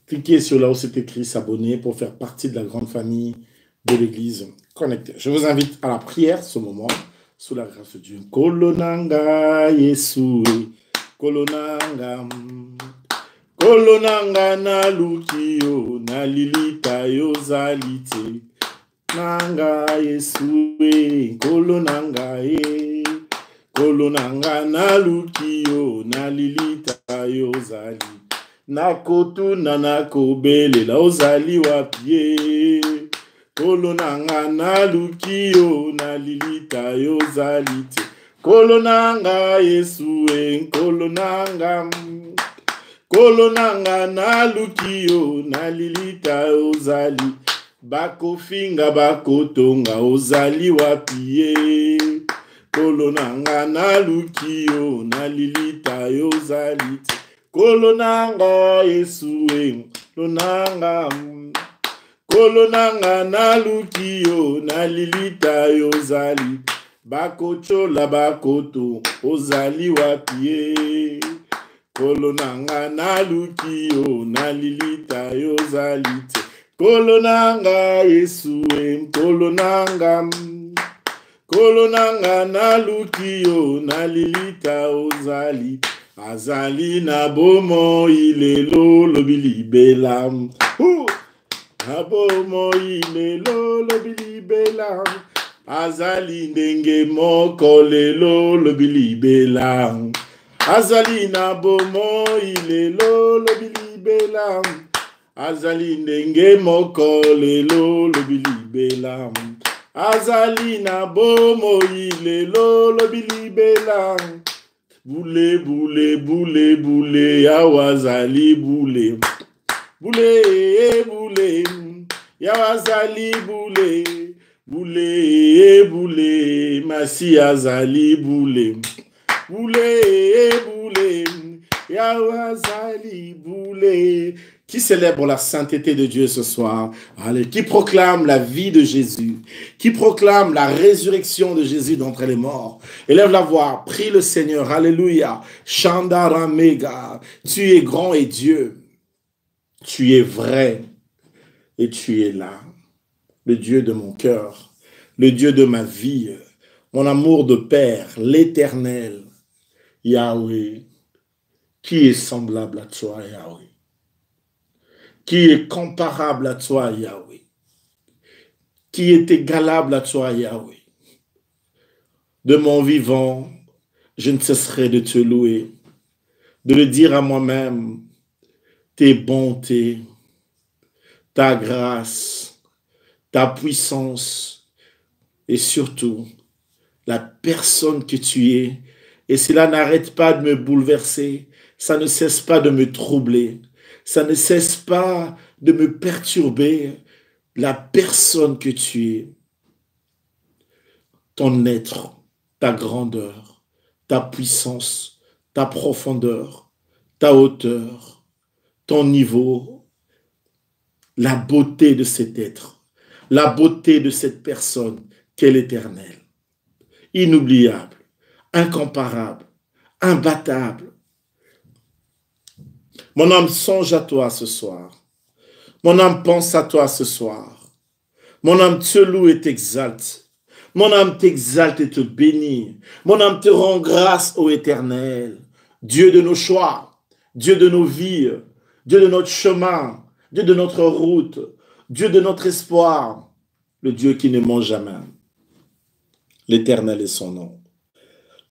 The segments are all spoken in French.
Cliquez sur là où c'est écrit s'abonner pour faire partie de la grande famille de l'Église connectée. Je vous invite à la prière ce moment, sous la grâce de Dieu. Kolonanga Yesue, kolonanga, kolonanga na lukio, na lilita yozalite, nanga Yesue, kolonanga ye, kolonanga na lukio, na lilita yozali. Nakotu nanako bele la ozali wapie kolonanga na lukio na lilita yozalite kolonanga Yesue kolonanga na lukio na lilita yozali bakofinga bakotonga ozali wapie kolonanga na lukio na lilita yozalite kolonanga Yesue, kolonanga na lukio na lilita yozali, bakochola bakoto ozali wapie, kolonanga na lukio na lilita yozali, kolonanga Yesue, kolonanga na lukio na lilita ozali, azali na bomo ilelo lobilibela na bomo ilelo lobilibela azali ndenge moko lelo lobilibela azali na bomo ilelo lobilibela azali ndenge moko lelo lobilibela azali na bomo ilelo lobilibela boule, boule, boule, boule, yawazali boule. Boule, boule, yawazali boule. Boule, boule, masi azali boule. Boule, boule, yawazali boule. Qui célèbre la sainteté de Dieu ce soir? Allez, qui proclame la vie de Jésus? Qui proclame la résurrection de Jésus d'entre les morts? Élève la voix, prie le Seigneur, alléluia. Chandaramega, tu es grand et Dieu. Tu es vrai et tu es là. Le Dieu de mon cœur, le Dieu de ma vie, mon amour de Père, l'Éternel, Yahweh. Qui est semblable à toi, Yahweh? Qui est comparable à toi, Yahweh? Qui est égalable à toi, Yahweh? De mon vivant, je ne cesserai de te louer, de le dire à moi-même, tes bontés, ta grâce, ta puissance et surtout la personne que tu es. Et cela n'arrête pas de me bouleverser, ça ne cesse pas de me troubler. Ça ne cesse pas de me perturber, la personne que tu es, ton être, ta grandeur, ta puissance, ta profondeur, ta hauteur, ton niveau, la beauté de cet être, la beauté de cette personne qu'est l'Éternel. Inoubliable, incomparable, imbattable. Mon âme songe à toi ce soir. Mon âme pense à toi ce soir. Mon âme te loue et t'exalte. Mon âme t'exalte et te bénit. Mon âme te rend grâce, ô Éternel. Dieu de nos choix, Dieu de nos vies, Dieu de notre chemin, Dieu de notre route, Dieu de notre espoir, le Dieu qui ne ment jamais. L'Éternel est son nom.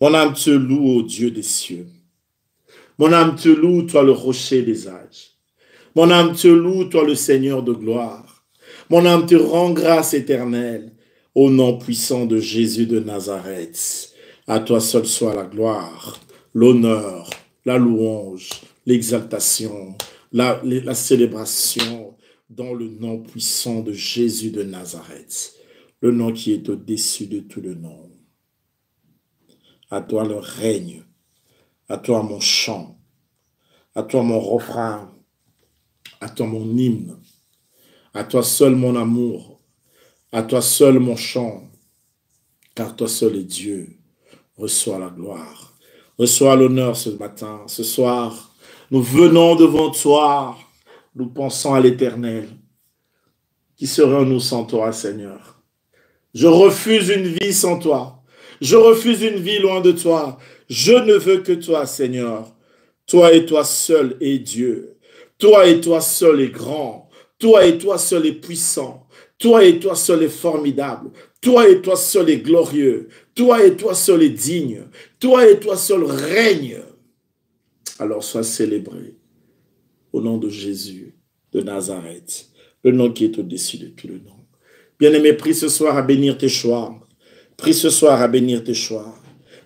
Mon âme te loue, ô Dieu des cieux. Mon âme te loue, toi le rocher des âges. Mon âme te loue, toi le Seigneur de gloire. Mon âme te rend grâce éternelle, au nom puissant de Jésus de Nazareth. À toi seul soit la gloire, l'honneur, la louange, l'exaltation, la célébration, dans le nom puissant de Jésus de Nazareth, le nom qui est au-dessus de tout le nom. À toi le règne. À toi mon chant, à toi mon refrain, à toi mon hymne, à toi seul mon amour, à toi seul mon chant, car toi seul est Dieu. Reçois la gloire, reçois l'honneur ce matin, ce soir. Nous venons devant toi nous pensons à l'Éternel. Qui serions-nous sans toi, Seigneur? Je refuse une vie sans toi. Je refuse une vie loin de toi. Je ne veux que toi, Seigneur. Toi et toi seul est Dieu. Toi et toi seul est grand. Toi et toi seul est puissant. Toi et toi seul est formidable. Toi et toi seul est glorieux. Toi et toi seul est digne. Toi et toi seul règne. Alors sois célébré au nom de Jésus de Nazareth, le nom qui est au-dessus de tout le nom. Bien-aimé, prie ce soir à bénir tes choix. Prie ce soir à bénir tes choix.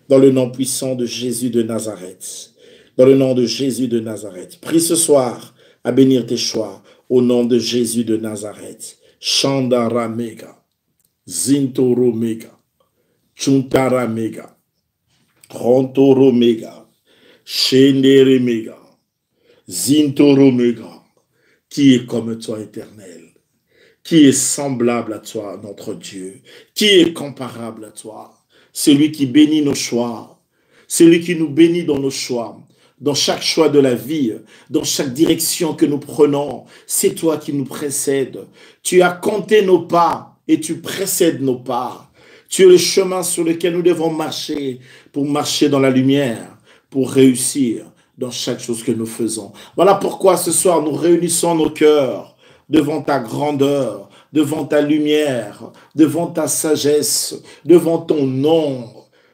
Dans le nom puissant de Jésus de Nazareth. Dans le nom de Jésus de Nazareth. Prie ce soir à bénir tes choix. Au nom de Jésus de Nazareth. Chandara Mega. Zintoro Mega. Chuntara Mega. Rontoro Mega. Shendere Mega. Zintoro Mega. Qui est comme toi, éternel? Qui est semblable à toi, notre Dieu? Qui est comparable à toi? Celui qui bénit nos choix, celui qui nous bénit dans nos choix, dans chaque choix de la vie, dans chaque direction que nous prenons. C'est toi qui nous précèdes. Tu as compté nos pas et tu précèdes nos pas. Tu es le chemin sur lequel nous devons marcher pour marcher dans la lumière, pour réussir dans chaque chose que nous faisons. Voilà pourquoi ce soir nous réunissons nos cœurs devant ta grandeur, devant ta lumière, devant ta sagesse, devant ton nom,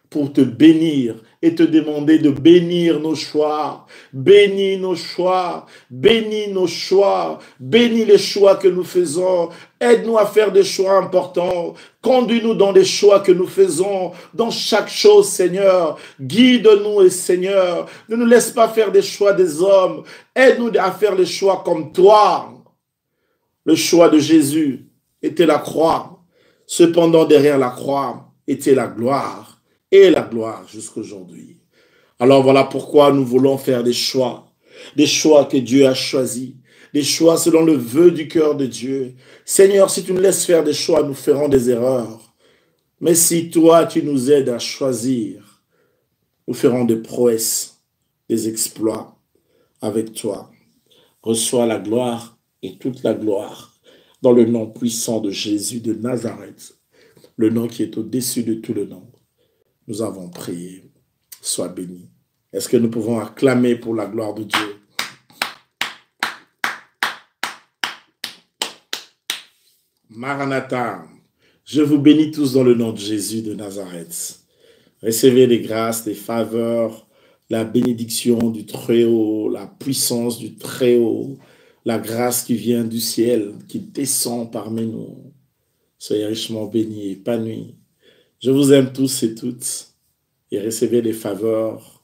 pour te bénir et te demander de bénir nos choix. Bénis nos choix, bénis nos choix, bénis les choix que nous faisons. Aide-nous à faire des choix importants. Conduis-nous dans les choix que nous faisons, dans chaque chose, Seigneur. Guide-nous, et Seigneur, ne nous laisse pas faire des choix des hommes. Aide-nous à faire les choix comme toi. Le choix de Jésus était la croix. Cependant, derrière la croix était la gloire. Et la gloire jusqu'aujourd'hui. Alors voilà pourquoi nous voulons faire des choix que Dieu a choisis, des choix selon le vœu du cœur de Dieu. Seigneur, si tu nous laisses faire des choix, nous ferons des erreurs. Mais si toi, tu nous aides à choisir, nous ferons des prouesses, des exploits avec toi. Reçois la gloire et toute la gloire dans le nom puissant de Jésus de Nazareth, le nom qui est au-dessus de tout le nom. Nous avons prié. Sois béni. Est-ce que nous pouvons acclamer pour la gloire de Dieu? Maranatha, je vous bénis tous dans le nom de Jésus de Nazareth. Recevez les grâces, les faveurs, la bénédiction du Très-Haut, la puissance du Très-Haut, la grâce qui vient du ciel, qui descend parmi nous. Soyez richement bénis et épanouis. Je vous aime tous et toutes et recevez les faveurs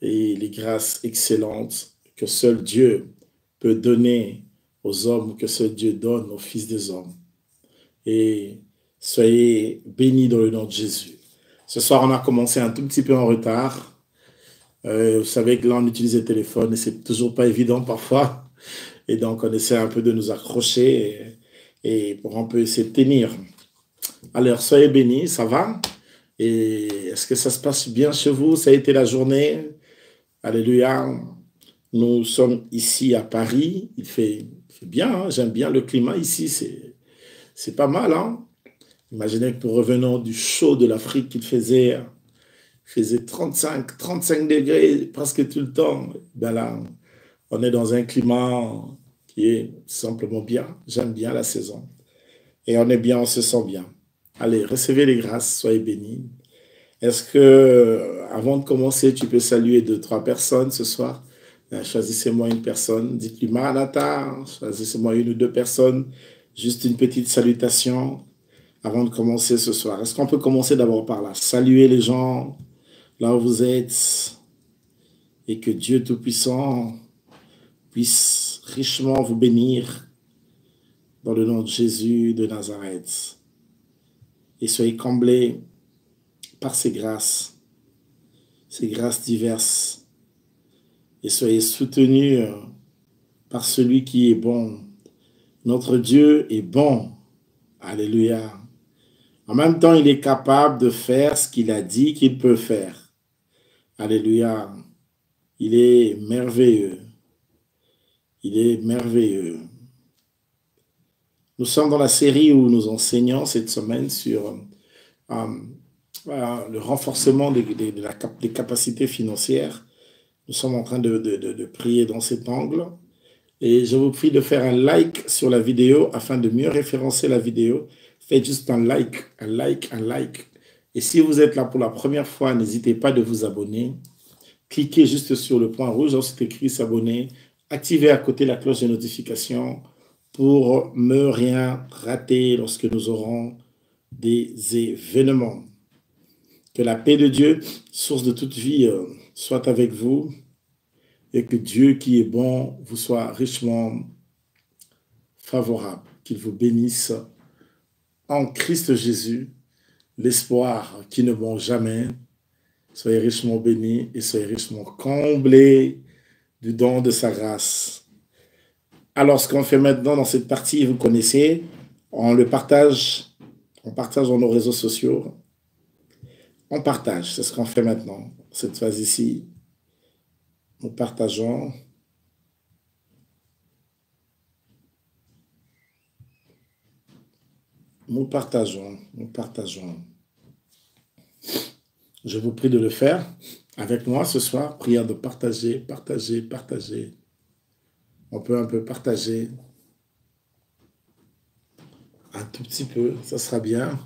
et les grâces excellentes que seul Dieu peut donner aux hommes ou que seul Dieu donne aux fils des hommes. Et soyez bénis dans le nom de Jésus. Ce soir, on a commencé un tout petit peu en retard. Vous savez que là, on utilise le téléphone et c'est toujours pas évident parfois. Et donc, on essaie un peu de nous accrocher et pour un peu essayer de tenir. Alors, soyez bénis, ça va? Et est-ce que ça se passe bien chez vous? Ça a été la journée? Alléluia. Nous sommes ici à Paris. Il fait bien, hein? J'aime bien le climat ici. C'est pas mal, hein? Imaginez que nous revenons du chaud de l'Afrique, il faisait 35 degrés presque tout le temps. Ben là, on est dans un climat qui est simplement bien. J'aime bien la saison. Et on est bien, on se sent bien. Allez, recevez les grâces, soyez bénis. Est-ce que, avant de commencer, tu peux saluer 2-3 personnes ce soir? Choisissez-moi une personne. Dites-lui Maranatha. Choisissez-moi 1 ou 2 personnes. Juste une petite salutation avant de commencer ce soir. Est-ce qu'on peut commencer d'abord par là? Saluer les gens là où vous êtes et que Dieu Tout-Puissant puisse richement vous bénir dans le nom de Jésus de Nazareth. Et soyez comblés par ces grâces diverses. Et soyez soutenus par celui qui est bon. Notre Dieu est bon. Alléluia. En même temps, il est capable de faire ce qu'il a dit qu'il peut faire. Alléluia. Il est merveilleux. Il est merveilleux. Nous sommes dans la série où nous enseignons cette semaine sur le renforcement des capacités financières. Nous sommes en train de prier dans cet angle. Et je vous prie de faire un like sur la vidéo afin de mieux référencer la vidéo. Faites juste un like, un like, un like. Et si vous êtes là pour la première fois, n'hésitez pas de vous abonner. Cliquez juste sur le point rouge, c'est écrit s'abonner. Activez à côté la cloche de notification pour ne rien rater lorsque nous aurons des événements. Que la paix de Dieu, source de toute vie, soit avec vous et que Dieu qui est bon vous soit richement favorable. Qu'il vous bénisse en Christ Jésus, l'espoir qui ne manque jamais. Soyez richement bénis et soyez richement comblés du don de sa grâce. Alors, ce qu'on fait maintenant dans cette partie, vous connaissez, on partage dans nos réseaux sociaux. On partage, c'est ce qu'on fait maintenant, cette phase-ci. Nous partageons. Nous partageons. Je vous prie de le faire avec moi ce soir. Prière de partager. On peut un peu partager. Un tout petit peu, ça sera bien.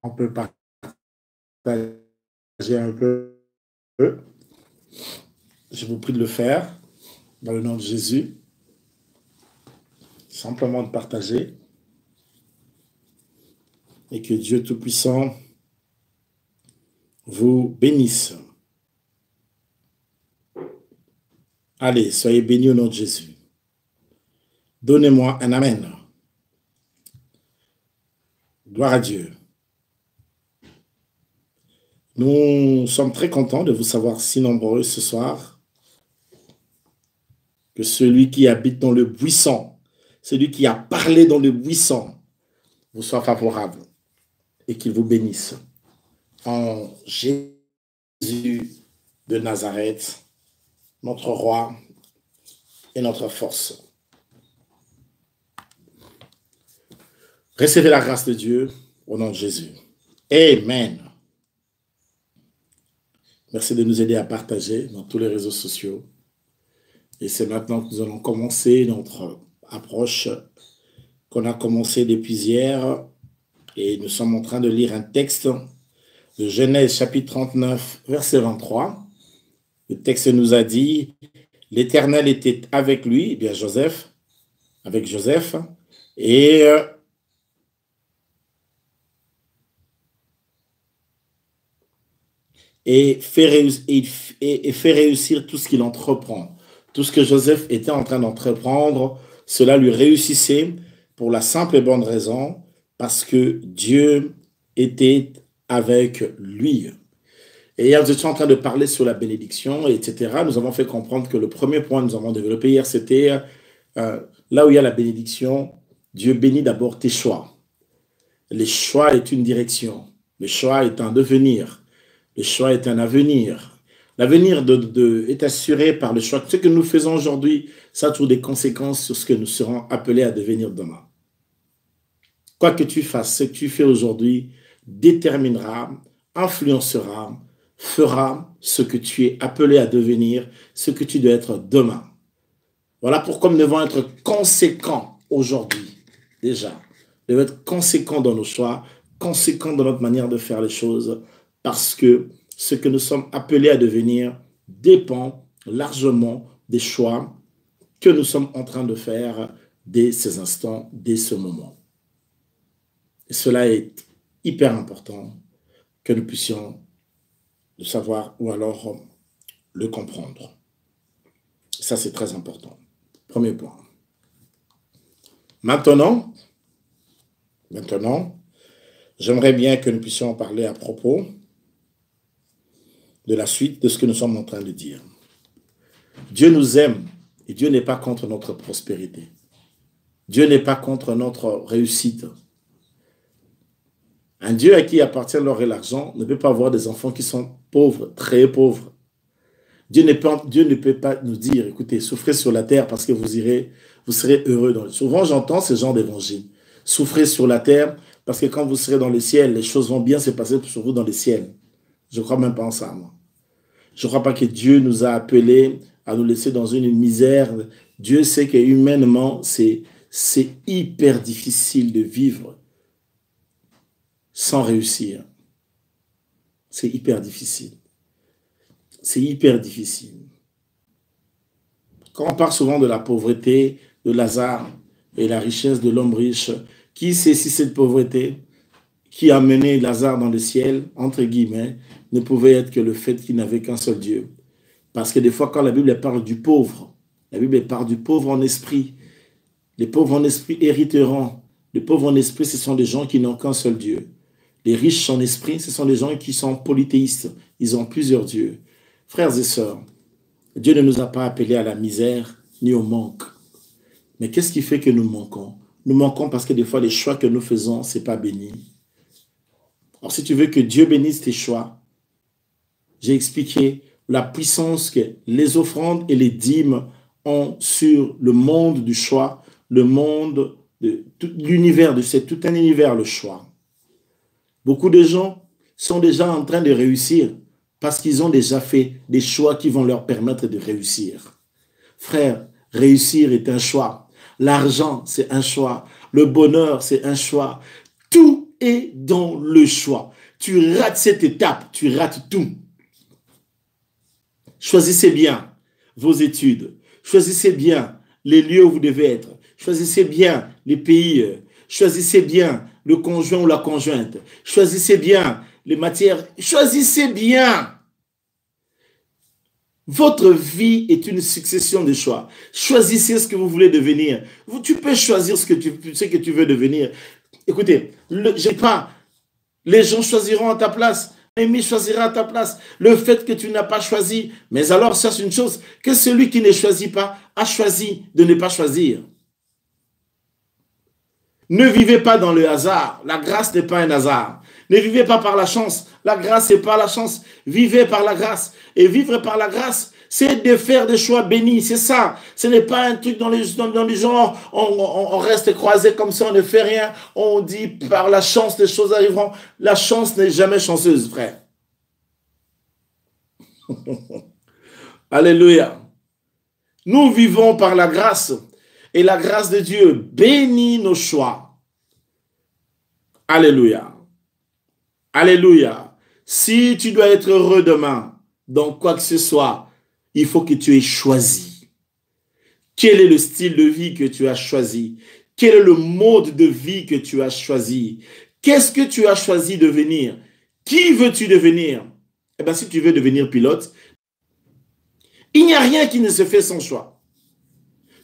On peut partager un peu. Je vous prie de le faire dans le nom de Jésus. Simplement de partager. Et que Dieu Tout-Puissant vous bénisse. Allez, soyez bénis au nom de Jésus. Donnez-moi un amen. Gloire à Dieu. Nous sommes très contents de vous savoir si nombreux ce soir. Que celui qui habite dans le buisson, celui qui a parlé dans le buisson, vous soit favorable et qu'il vous bénisse. En Jésus de Nazareth, notre roi et notre force. Recevez la grâce de Dieu au nom de Jésus. Amen. Merci de nous aider à partager dans tous les réseaux sociaux. Et c'est maintenant que nous allons commencer notre approche qu'on a commencé depuis hier. Et nous sommes en train de lire un texte de Genèse chapitre 39, verset 23. Le texte nous a dit, l'Éternel était avec lui, eh bien avec Joseph, et fait réussir tout ce qu'il entreprend. Tout ce que Joseph était en train d'entreprendre, cela lui réussissait pour la simple et bonne raison, parce que Dieu était avec lui. Et hier, nous étions en train de parler sur la bénédiction, etc. Nous avons fait comprendre que le premier point que nous avons développé hier, c'était là où il y a la bénédiction, Dieu bénit d'abord tes choix. Les choix est une direction. Le choix est un devenir. Le choix est un avenir. L'avenir est assuré par le choix. Ce que nous faisons aujourd'hui, ça a toujours des conséquences sur ce que nous serons appelés à devenir demain. Quoi que tu fasses, ce que tu fais aujourd'hui déterminera, influencera, fera ce que tu es appelé à devenir, ce que tu dois être demain. Voilà pourquoi nous devons être conséquents aujourd'hui, déjà. Nous devons être conséquents dans nos choix, conséquents dans notre manière de faire les choses, parce que ce que nous sommes appelés à devenir dépend largement des choix que nous sommes en train de faire dès ces instants, dès ce moment. Et cela est hyper important que nous puissions le savoir ou alors le comprendre. Ça, c'est très important. Premier point. Maintenant, j'aimerais bien que nous puissions parler à propos de la suite de ce que nous sommes en train de dire. Dieu nous aime et Dieu n'est pas contre notre prospérité. Dieu n'est pas contre notre réussite. Un Dieu à qui appartient l'or et l'argent ne peut pas avoir des enfants qui sont pauvres, très pauvres. Dieu ne peut pas nous dire, écoutez, souffrez sur la terre parce que vous serez heureux. Souvent, j'entends ce genre d'évangile. Souffrez sur la terre parce que quand vous serez dans le ciel, les choses vont bien se passer sur vous dans le ciel. Je ne crois même pas en ça, moi. Je ne crois pas que Dieu nous a appelés à nous laisser dans une misère. Dieu sait que humainement, c'est hyper difficile de vivre sans réussir. C'est hyper difficile. C'est hyper difficile. Quand on parle souvent de la pauvreté de Lazare et la richesse de l'homme riche, qui sait si cette pauvreté qui a mené Lazare dans le ciel, entre guillemets, ne pouvait être que le fait qu'il n'avait qu'un seul Dieu. Parce que des fois, quand la Bible parle du pauvre, la Bible parle du pauvre en esprit. Les pauvres en esprit hériteront. Les pauvres en esprit, ce sont des gens qui n'ont qu'un seul Dieu. Les riches en esprit, ce sont des gens qui sont polythéistes. Ils ont plusieurs dieux. Frères et sœurs, Dieu ne nous a pas appelés à la misère ni au manque. Mais qu'est-ce qui fait que nous manquons? Nous manquons parce que des fois, les choix que nous faisons, ce n'est pas béni. Alors, si tu veux que Dieu bénisse tes choix, j'ai expliqué la puissance que les offrandes et les dîmes ont sur le monde du choix, le monde de tout l'univers, c'est tout un univers, le choix. Beaucoup de gens sont déjà en train de réussir parce qu'ils ont déjà fait des choix qui vont leur permettre de réussir. Frère, réussir est un choix. L'argent, c'est un choix. Le bonheur, c'est un choix. Tout est dans le choix. Tu rates cette étape, tu rates tout. Choisissez bien vos études. Choisissez bien les lieux où vous devez être. Choisissez bien les pays. Choisissez bien le conjoint ou la conjointe. Choisissez bien les matières. Choisissez bien. Votre vie est une succession de choix. Choisissez ce que vous voulez devenir. Tu peux choisir ce que tu veux devenir. Écoutez, les gens choisiront à ta place. L'ennemi choisira à ta place. Le fait que tu n'as pas choisi, mais alors sache une chose, que celui qui ne choisit pas a choisi de ne pas choisir. Ne vivez pas dans le hasard. La grâce n'est pas un hasard. Ne vivez pas par la chance. La grâce n'est pas la chance. Vivez par la grâce. Et vivre par la grâce, c'est de faire des choix bénis. C'est ça. Ce n'est pas un truc dans les genres, on reste croisé comme ça, on ne fait rien. On dit par la chance, les choses arriveront. La chance n'est jamais chanceuse, frère. Alléluia. Nous vivons par la grâce. Et la grâce de Dieu bénit nos choix. Alléluia. Alléluia. Si tu dois être heureux demain, dans quoi que ce soit, il faut que tu aies choisi. Quel est le style de vie que tu as choisi? Quel est le mode de vie que tu as choisi? Qu'est-ce que tu as choisi de devenir? Qui veux-tu devenir? Eh bien, si tu veux devenir pilote, il n'y a rien qui ne se fait sans choix.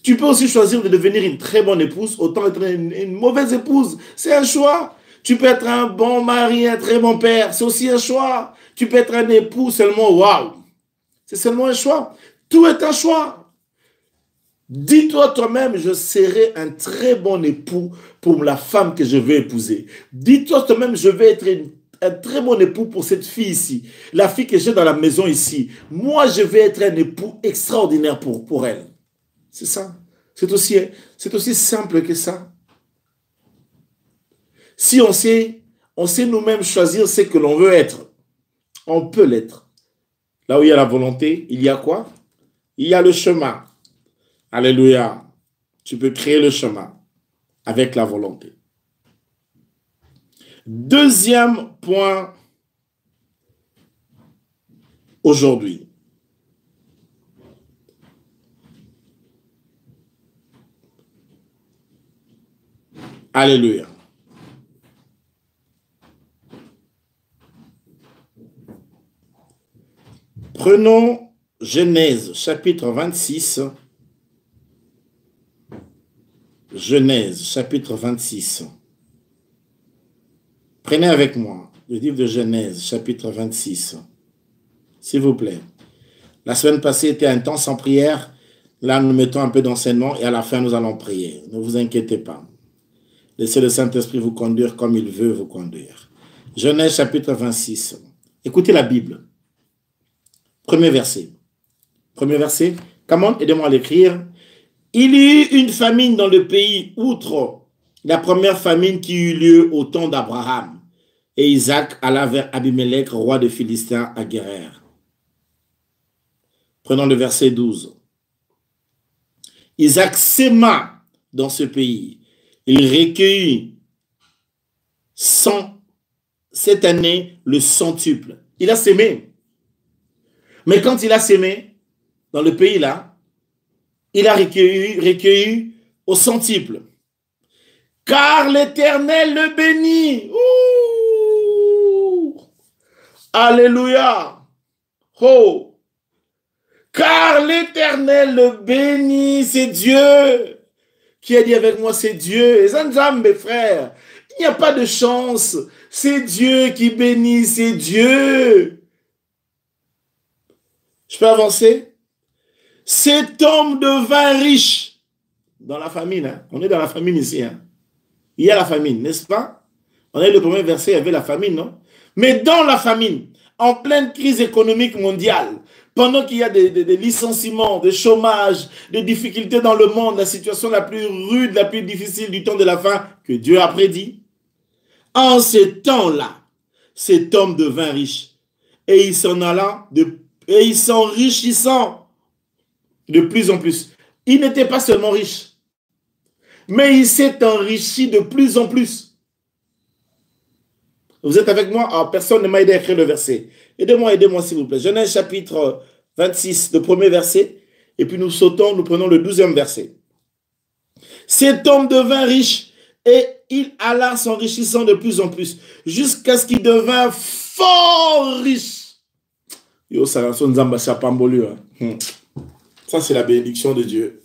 Tu peux aussi choisir de devenir une très bonne épouse, autant être une mauvaise épouse. C'est un choix. Tu peux être un bon mari, un très bon père. C'est aussi un choix. Tu peux être un époux seulement, waouh. C'est seulement un choix. Tout est un choix. Dis-toi toi-même, je serai un très bon époux pour la femme que je vais épouser. Dis-toi toi-même, je vais être un très bon époux pour cette fille ici. La fille que j'ai dans la maison ici. Moi, je vais être un époux extraordinaire pour elle. C'est ça. C'est aussi simple que ça. Si on sait nous-mêmes choisir ce que l'on veut être, on peut l'être. Là où il y a la volonté, il y a quoi? Il y a le chemin. Alléluia. Tu peux créer le chemin avec la volonté. Deuxième point aujourd'hui. Alléluia. Prenons Genèse, chapitre 26. Genèse, chapitre 26. Prenez avec moi le livre de Genèse, chapitre 26. S'il vous plaît. La semaine passée était un temps sans prière. Là, nous mettons un peu d'enseignement et à la fin, nous allons prier. Ne vous inquiétez pas. Laissez le Saint-Esprit vous conduire comme il veut vous conduire. Genèse chapitre 26. Écoutez la Bible. Premier verset. Premier verset. Come on, aidez-moi à l'écrire. Il y eut une famine dans le pays, outre la première famine qui eut lieu au temps d'Abraham. Et Isaac alla vers Abimelech, roi de Philistins, à Guérer. Prenons le verset 12. Isaac sema dans ce pays. Il recueillit cette année le centuple. Il a sémé. Mais quand il a sémé, dans le pays là, il a recueilli au centuple. Car l'Éternel le bénit. Ouh! Alléluia. Oh! Car l'Éternel le bénit, c'est Dieu. Qui a dit avec moi, c'est Dieu. Et ça, mes frères, il n'y a pas de chance. C'est Dieu qui bénit, c'est Dieu. Je peux avancer? Cet homme devint riche dans la famine. Hein. On est dans la famine ici. Hein. Il y a la famine, n'est-ce pas? On a eu le premier verset, il y avait la famine, non? Mais dans la famine, en pleine crise économique mondiale, pendant qu'il y a des licenciements, des chômages, des difficultés dans le monde, la situation la plus rude, la plus difficile du temps de la fin, que Dieu a prédit, en ce temps-là, cet homme devint riche. Et il s'en alla, et il s'enrichissant de plus en plus. Il n'était pas seulement riche, mais il s'est enrichi de plus en plus. Vous êtes avec moi? Ah, personne ne m'a aidé à écrire le verset. Aidez-moi s'il vous plaît. Genèse chapitre 26, le premier verset. Et puis nous sautons, nous prenons le 12e verset. Cet homme devint riche et il alla s'enrichissant de plus en plus jusqu'à ce qu'il devint fort riche. Yo, ça c'est la bénédiction de Dieu.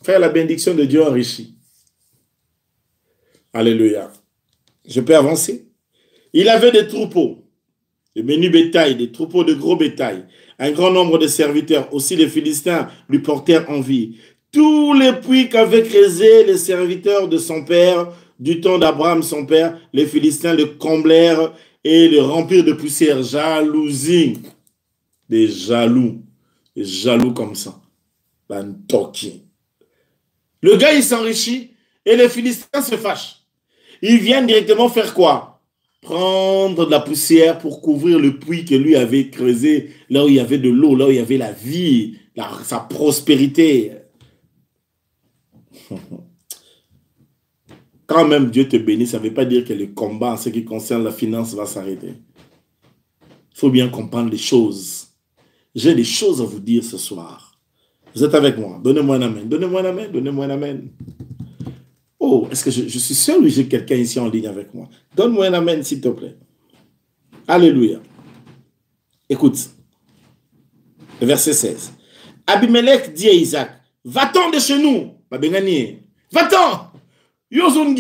Frère, la bénédiction de Dieu enrichit. Alléluia. Je peux avancer. Il avait des troupeaux, de menus bétail, des troupeaux de gros bétail, un grand nombre de serviteurs. Aussi les Philistins lui portèrent envie. Tous les puits qu'avaient creusés les serviteurs de son père, du temps d'Abraham son père, les Philistins le comblèrent et le remplirent de poussière. Jalousie. Des jaloux comme ça. Bantoki. Le gars, il s'enrichit et les Philistins se fâchent. Ils viennent directement faire quoi? Prendre de la poussière pour couvrir le puits que lui avait creusé, là où il y avait de l'eau, là où il y avait la vie, sa prospérité. Quand même Dieu te bénit, ça ne veut pas dire que le combat en ce qui concerne la finance va s'arrêter. Il faut bien comprendre les choses. J'ai des choses à vous dire ce soir. Vous êtes avec moi? Donnez-moi un amen. Donnez-moi un amen. Donnez-moi un amen. Oh, est-ce que je suis seul ou j'ai quelqu'un ici en ligne avec moi? Donne-moi un amen, s'il te plaît. Alléluia. Écoute. Le verset 16. Abimelech dit à Isaac, va-t'en de chez nous. Va-t'en. Nous, on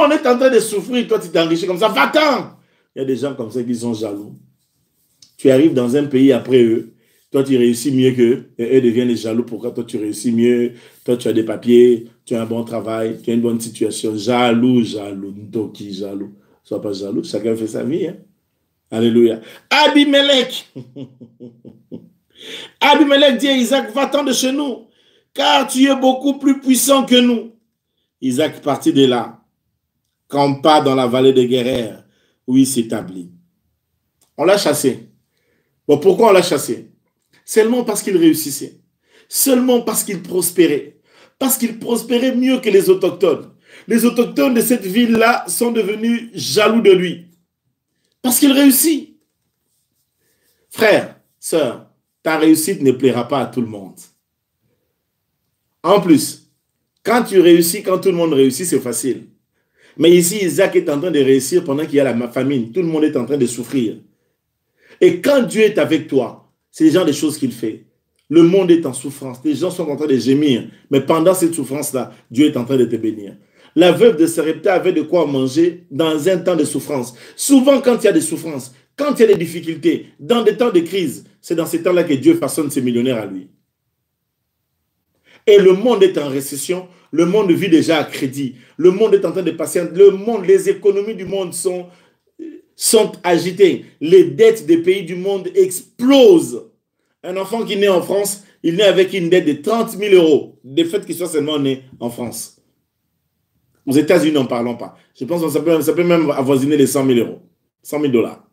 est en train de souffrir, toi tu t'enrichis comme ça. Va-t'en. Il y a des gens comme ça qui sont jaloux. Tu arrives dans un pays après eux. Toi, tu réussis mieux qu'eux, et eux deviennent les jaloux. Pourquoi toi, tu réussis mieux? Toi, tu as des papiers, tu as un bon travail, tu as une bonne situation. Jaloux. Ndoki, jaloux. Sois pas jaloux, chacun fait sa vie. Hein? Alléluia. Abimelech. Abimelech dit à Isaac, va-t'en de chez nous, car tu es beaucoup plus puissant que nous. Isaac partit de là, campa dans la vallée de Guérer, où il s'établit. On l'a chassé. Bon, pourquoi on l'a chassé? Seulement parce qu'il réussissait. Seulement parce qu'il prospérait. Parce qu'il prospérait mieux que les autochtones. Les autochtones de cette ville-là sont devenus jaloux de lui. Parce qu'il réussit. Frère, sœur, ta réussite ne plaira pas à tout le monde. En plus, quand tu réussis, quand tout le monde réussit, c'est facile. Mais ici, Isaac est en train de réussir pendant qu'il y a la famine. Tout le monde est en train de souffrir. Et quand Dieu est avec toi, c'est le genre de choses qu'il fait. Le monde est en souffrance. Les gens sont en train de gémir. Mais pendant cette souffrance-là, Dieu est en train de te bénir. La veuve de Sarepta avait de quoi manger dans un temps de souffrance. Souvent, quand il y a des souffrances, quand il y a des difficultés, dans des temps de crise, c'est dans ces temps-là que Dieu façonne ses millionnaires à lui. Et le monde est en récession. Le monde vit déjà à crédit. Le monde est en train de passer. Le monde, les économies du monde sont sont agités. Les dettes des pays du monde explosent. Un enfant qui naît en France, il naît avec une dette de 30 000 euros. Du fait qu'il soit seulement né en France. Aux États-Unis, n'en parlons pas. Je pense que ça peut même avoisiner les 100 000 euros. 100 000 dollars.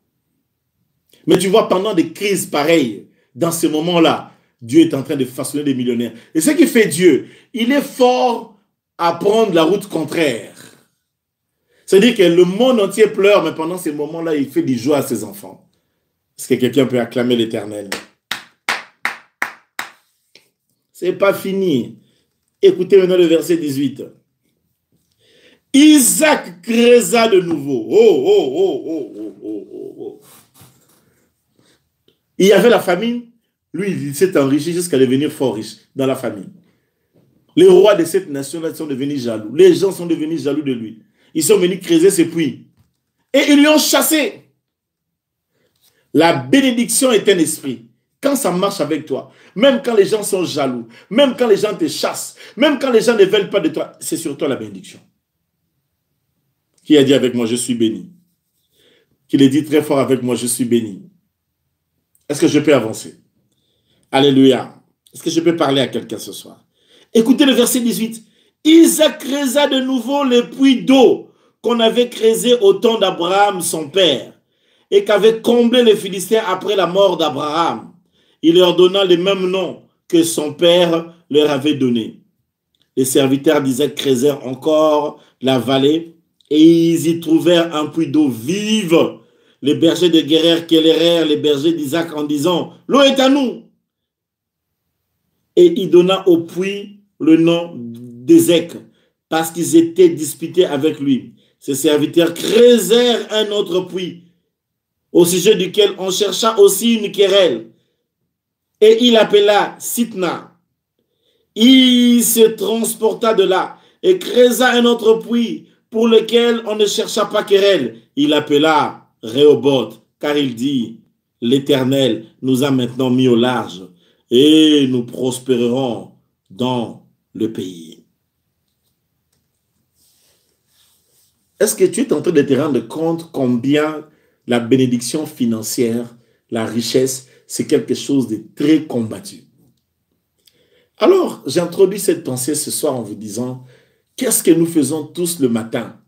Mais tu vois, pendant des crises pareilles, dans ces moments-là, Dieu est en train de façonner des millionnaires. Et ce qui fait Dieu, il est fort à prendre la route contraire. C'est-à-dire que le monde entier pleure, mais pendant ces moments-là, il fait des joies à ses enfants. Est-ce que quelqu'un peut acclamer l'Éternel? C'est pas fini. Écoutez maintenant le verset 18. Isaac créa de nouveau. Il y avait la famine. Lui, il s'est enrichi jusqu'à devenir fort riche dans la famine. Les rois de cette nation-là sont devenus jaloux. Les gens sont devenus jaloux de lui. Ils sont venus creuser ses puits. Et ils lui ont chassé. La bénédiction est un esprit. Quand ça marche avec toi, même quand les gens sont jaloux, même quand les gens te chassent, même quand les gens ne veulent pas de toi, c'est sur toi la bénédiction. Qui a dit avec moi, je suis béni? Qui le dit très fort avec moi, je suis béni? Est-ce que je peux avancer? Alléluia. Est-ce que je peux parler à quelqu'un ce soir? Écoutez le verset 18. Isaac creusa de nouveau les puits d'eau qu'on avait creusés au temps d'Abraham, son père, et qu'avaient comblé les Philistins après la mort d'Abraham. Il leur donna le même nom que son père leur avait donné. Les serviteurs d'Isaac creusèrent encore la vallée et ils y trouvèrent un puits d'eau vive. Les bergers de Guérer quérèrent les bergers d'Isaac en disant, l'eau est à nous. Et il donna au puits le nom d'Ézek parce qu'ils étaient disputés avec lui. Ses serviteurs creusèrent un autre puits au sujet duquel on chercha aussi une querelle. Et il appela Sitna. Il se transporta de là et creusa un autre puits pour lequel on ne chercha pas querelle. Il appela Rehoboth, car il dit, l'Éternel nous a maintenant mis au large et nous prospérerons dans le pays. Est-ce que tu es en train de te rendre compte combien la bénédiction financière, la richesse, c'est quelque chose de très combattu? Alors, j'introduis cette pensée ce soir en vous disant, qu'est-ce que nous faisons tous le matin?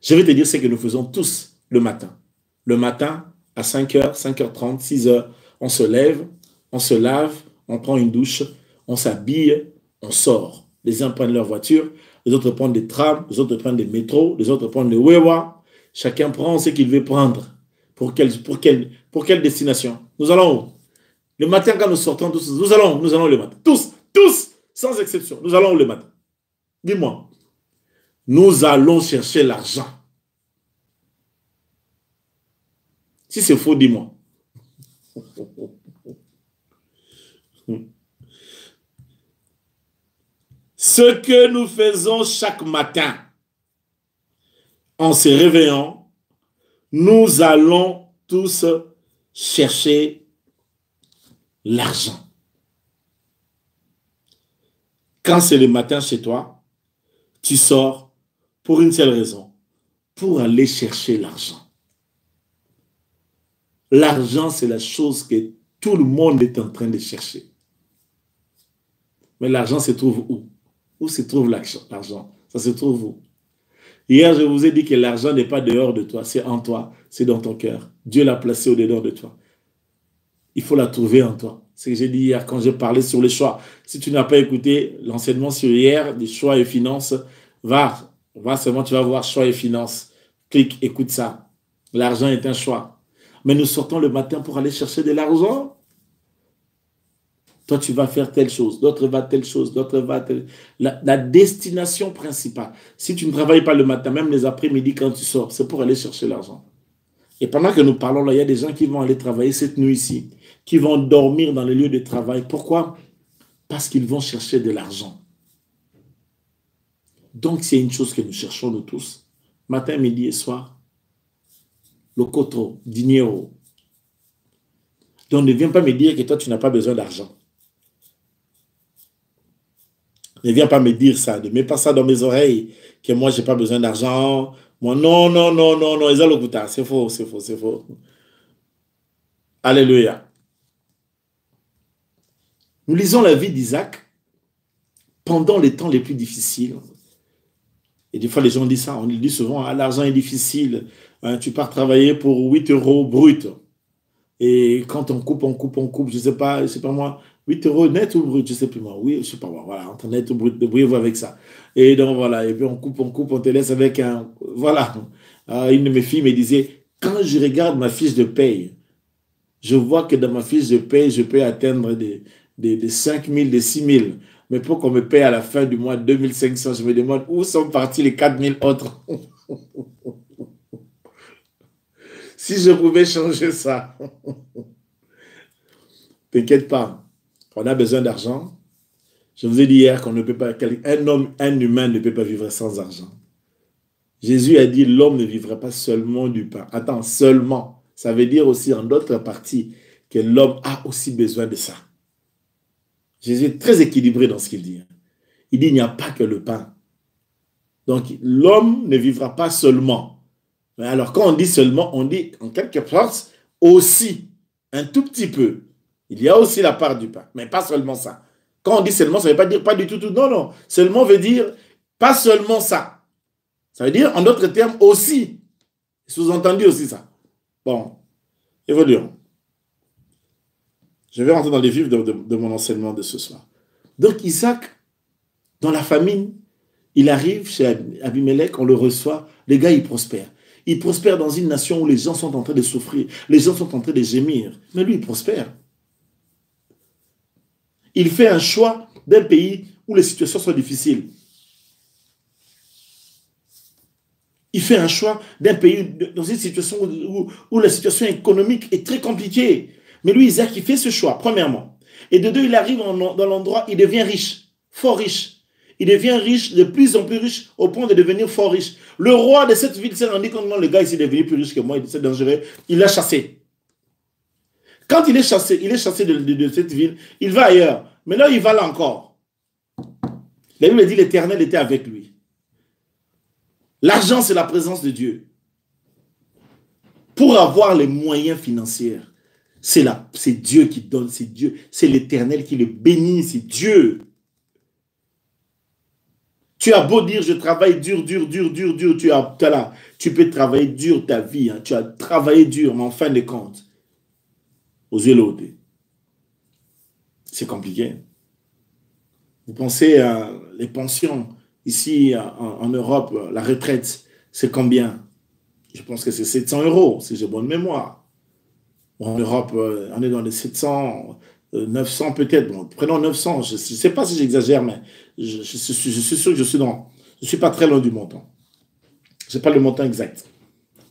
Je vais te dire ce que nous faisons tous le matin. Le matin, à 5h, 5h30, 6h, on se lève, on se lave, on prend une douche, on s'habille, on sort. Les uns prennent leur voiture, les autres prennent des trams, les autres prennent des métros, les autres prennent des Wewa. Chacun prend ce qu'il veut prendre. Pour quelle destination? Nous allons où? Le matin, quand nous sortons tous, nous allons le matin. Tous, sans exception. Nous allons où le matin? Dis-moi. Nous allons chercher l'argent. Si c'est faux, dis-moi. Ce que nous faisons chaque matin, en se réveillant, nous allons tous chercher l'argent. Quand c'est le matin chez toi, tu sors pour une seule raison, pour aller chercher l'argent. L'argent, c'est la chose que tout le monde est en train de chercher. Mais l'argent se trouve où? Où se trouve l'argent? Ça se trouve où? Hier, je vous ai dit que l'argent n'est pas dehors de toi, c'est en toi, c'est dans ton cœur. Dieu l'a placé au-dedans de toi. Il faut la trouver en toi. C'est ce que j'ai dit hier quand j'ai parlé sur les choix. Si tu n'as pas écouté l'enseignement sur hier, des choix et finances, va seulement, tu vas voir choix et finances. Clique, écoute ça. L'argent est un choix. Mais nous sortons le matin pour aller chercher de l'argent. Toi, tu vas faire telle chose, d'autres vont telle chose, d'autres vont telle... La destination principale. Si tu ne travailles pas le matin, même les après-midi quand tu sors, c'est pour aller chercher l'argent. Et pendant que nous parlons là, il y a des gens qui vont aller travailler cette nuit-ci, qui vont dormir dans les lieux de travail. Pourquoi? Parce qu'ils vont chercher de l'argent. Donc, c'est une chose que nous cherchons nous tous, matin, midi et soir. Le coton, dinero. Donc, ne viens pas me dire que toi, tu n'as pas besoin d'argent. Ne viens pas me dire ça. Ne mets pas ça dans mes oreilles, que moi, je n'ai pas besoin d'argent. Moi, non, non, non, non, non, ils ont le c'est faux, c'est faux, c'est faux. Alléluia. Nous lisons la vie d'Isaac pendant les temps les plus difficiles. Et des fois, les gens disent ça, on le dit souvent, ah, l'argent est difficile. Hein, tu pars travailler pour 8 euros brut. Et quand on coupe, je ne sais pas moi, 8 euros net ou brut, je ne sais plus moi. Oui, je ne sais pas moi, voilà, entre net ou brut, débrouillez-vous avec ça. Et donc voilà, et puis on coupe, on te laisse avec un. Voilà. Une de mes filles me disait, quand je regarde ma fiche de paye, je vois que dans ma fiche de paye, je peux atteindre des 5 000, des 6 000. Mais pour qu'on me paye à la fin du mois 2500, je me demande où sont partis les 4 000 autres. Si je pouvais changer ça. T'inquiète pas, on a besoin d'argent. Je vous ai dit hier qu'on ne peut pas, un humain ne peut pas vivre sans argent. Jésus a dit l'homme ne vivra pas seulement du pain. Attends, seulement. Ça veut dire aussi en d'autres parties que l'homme a aussi besoin de ça. Jésus est très équilibré dans ce qu'il dit. Il dit il n'y a pas que le pain. Donc l'homme ne vivra pas seulement. Mais alors quand on dit seulement, on dit en quelque sorte aussi, un tout petit peu. Il y a aussi la part du pain, mais pas seulement ça. Quand on dit seulement, ça ne veut pas dire pas du tout, tout. Non, non. Seulement veut dire pas seulement ça. Ça veut dire, en d'autres termes, aussi. Sous-entendu aussi ça. Bon, évoluons. Je vais rentrer dans les vifs de mon enseignement de ce soir. Donc Isaac, dans la famine, il arrive chez Abimelech, on le reçoit, les gars, ils prospèrent. Il prospère dans une nation où les gens sont en train de souffrir, les gens sont en train de gémir, mais lui, il prospère. Il fait un choix d'un pays où les situations sont difficiles. Il fait un choix d'un pays dans une situation où la situation économique est très compliquée. Mais lui, Isaac, il fait ce choix, premièrement. Et de deux, il arrive dans l'endroit, il devient riche, fort riche. Il devient riche, de plus en plus riche, au point de devenir fort riche. Le roi de cette ville s'est rendu compte, non, le gars, il est devenu plus riche que moi, c'est dangereux. Il l'a chassé. Quand il est chassé de cette ville, il va ailleurs. Mais là, il va là encore. La Bible dit l'Éternel était avec lui. L'argent, c'est la présence de Dieu. Pour avoir les moyens financiers, c'est Dieu qui donne, c'est Dieu, c'est l'Éternel qui le bénit, c'est Dieu. Tu as beau dire, je travaille dur, tu peux travailler dur ta vie, hein, tu as travaillé dur, mais en fin de compte, aux yeux l'autre, c'est compliqué. Vous pensez à les pensions, ici en Europe, la retraite, c'est combien? Je pense que c'est 700 €, si j'ai bonne mémoire. En Europe, on est dans les 700, 900 peut-être. Bon, prenons 900, je ne sais pas si j'exagère, mais je suis sûr que je ne suis pas très loin du montant. Je n'ai pas le montant exact.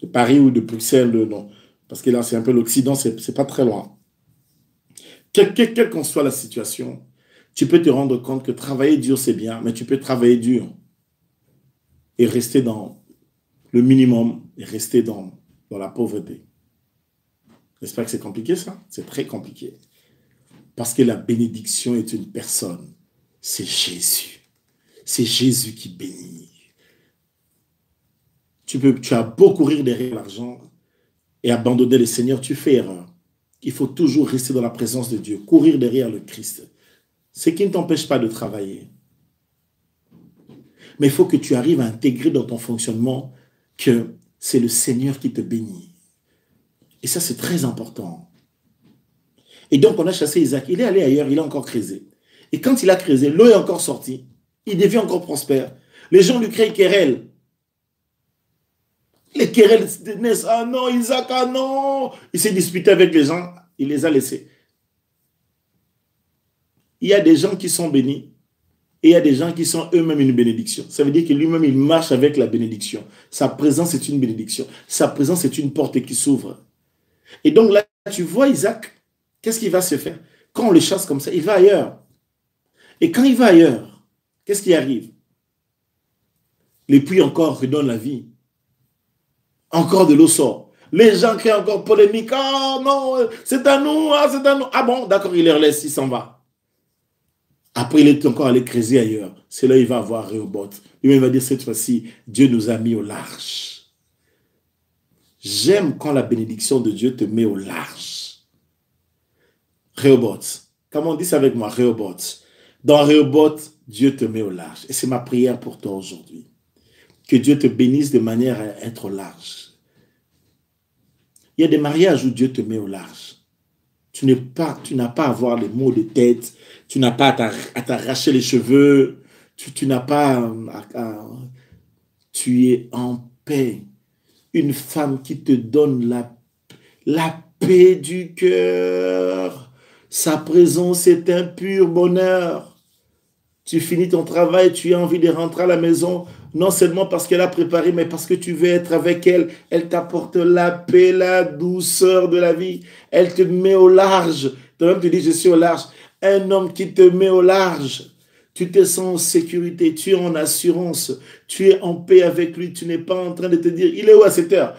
De Paris ou de Bruxelles, non. Parce que là, c'est un peu l'Occident, ce n'est pas très loin. Quelle qu'en soit la situation, tu peux te rendre compte que travailler dur, c'est bien, mais tu peux travailler dur et rester dans le minimum et rester dans la pauvreté. J'espère que c'est compliqué, ça. C'est très compliqué. Parce que la bénédiction est une personne. C'est Jésus. C'est Jésus qui bénit. Tu as beau courir derrière l'argent et abandonner le Seigneur, tu fais erreur. Il faut toujours rester dans la présence de Dieu, courir derrière le Christ. Ce qui ne t'empêche pas de travailler. Mais il faut que tu arrives à intégrer dans ton fonctionnement que c'est le Seigneur qui te bénit. Et ça, c'est très important. Et donc, on a chassé Isaac. Il est allé ailleurs, il a encore creusé. Et quand il a creusé, l'eau est encore sortie. Il devient encore prospère. Les gens lui créent querelle. Les querelles naissent. Ah non, Isaac, ah non. Il s'est disputé avec les gens, il les a laissés. Il y a des gens qui sont bénis et il y a des gens qui sont eux-mêmes une bénédiction. Ça veut dire que lui-même, il marche avec la bénédiction. Sa présence est une bénédiction. Sa présence est une porte qui s'ouvre. Et donc là, tu vois Isaac, qu'est-ce qu'il va se faire? Quand on le chasse comme ça, il va ailleurs. Et quand il va ailleurs, qu'est-ce qui arrive? Les puits encore redonnent la vie. Encore de l'eau sort. Les gens créent encore polémique. Ah non, c'est à nous, c'est à nous. Ah bon, d'accord, il les laisse, il s'en va. Après, il est encore allé creuser ailleurs. C'est là qu'il va avoir Rehoboth. Lui-même va dire cette fois-ci, Dieu nous a mis au large. J'aime quand la bénédiction de Dieu te met au large. Rehoboth. Comment on dit ça avec moi, Rehoboth? Dans Rehoboth, Dieu te met au large. Et c'est ma prière pour toi aujourd'hui. Que Dieu te bénisse de manière à être au large. Il y a des mariages où Dieu te met au large. Tu n'as pas à avoir les maux de tête. Tu n'as pas à t'arracher les cheveux. Tu n'as pas tu es en paix. Une femme qui te donne la paix du cœur. Sa présence est un pur bonheur. Tu finis ton travail, tu as envie de rentrer à la maison, non seulement parce qu'elle a préparé, mais parce que tu veux être avec elle. Elle t'apporte la paix, la douceur de la vie. Elle te met au large. Toi-même, tu dis, je suis au large. Un homme qui te met au large. Tu te sens en sécurité, tu es en assurance, tu es en paix avec lui. Tu n'es pas en train de te dire, il est où à cette heure?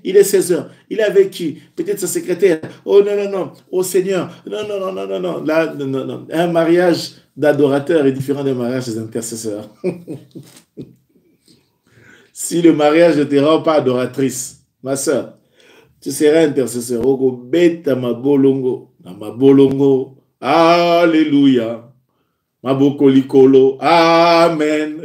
Il est 16 heures. Il est avec qui? Peut-être sa secrétaire. Oh non, non, non. Oh Seigneur. Non, non, non, non, non, non. Là, non, non, non. Un mariage d'adorateur est différent d'un mariage des intercesseurs. Si le mariage ne te rend pas adoratrice, ma soeur, tu seras intercesseur. Oko beta ma bolongo. Ma bolongo. Alléluia. Maboko likolo. Amen.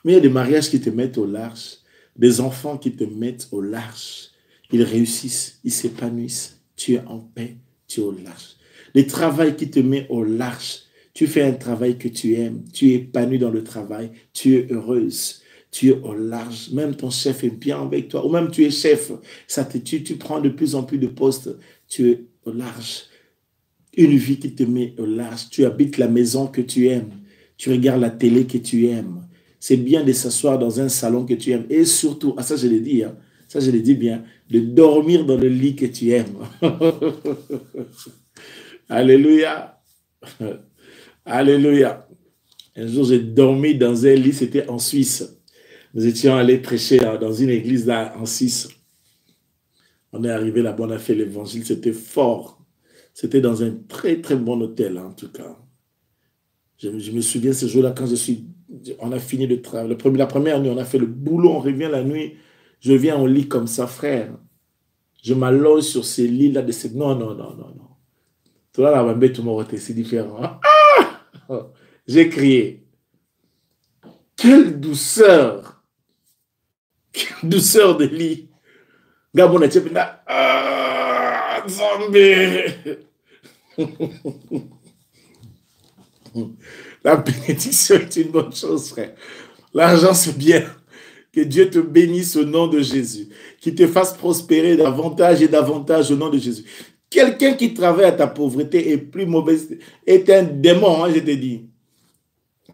Mais il y a des mariages qui te mettent au large, des enfants qui te mettent au large. Ils réussissent, ils s'épanouissent. Tu es en paix, tu es au large. Le travail qui te met au large. Tu fais un travail que tu aimes, tu es épanoui dans le travail, tu es heureuse. Tu es au large, même ton chef est bien avec toi, ou même tu es chef, tu prends de plus en plus de postes, tu es au large. Une vie qui te met au large, tu habites la maison que tu aimes, tu regardes la télé que tu aimes. C'est bien de s'asseoir dans un salon que tu aimes, et surtout, ça je l'ai dit, ça je l'ai dit bien, de dormir dans le lit que tu aimes. Alléluia. Alléluia. Un jour, j'ai dormi dans un lit, c'était en Suisse. Nous étions allés prêcher dans une église là, en Suisse. On est arrivé là-bas, on a fait l'évangile, c'était fort. C'était dans un très, très bon hôtel, en tout cas. Je me souviens ce jour-là, quand on a fini le travail. La première nuit, on a fait le boulot, on revient la nuit. Je viens au lit comme ça, frère. Je m'alloge sur ces lits-là. Non, non, non, non, non. Tout là, là, tout mon côté, c'est différent. Ah! J'ai crié. Quelle douceur! Quelle douceur de lit. Gabon a dit, ah, zombie. La bénédiction est une bonne chose, frère. L'argent, c'est bien. Que Dieu te bénisse au nom de Jésus. Qu'il te fasse prospérer davantage et davantage au nom de Jésus. Quelqu'un qui travaille à ta pauvreté est plus mauvais, est un démon, hein, je te dis.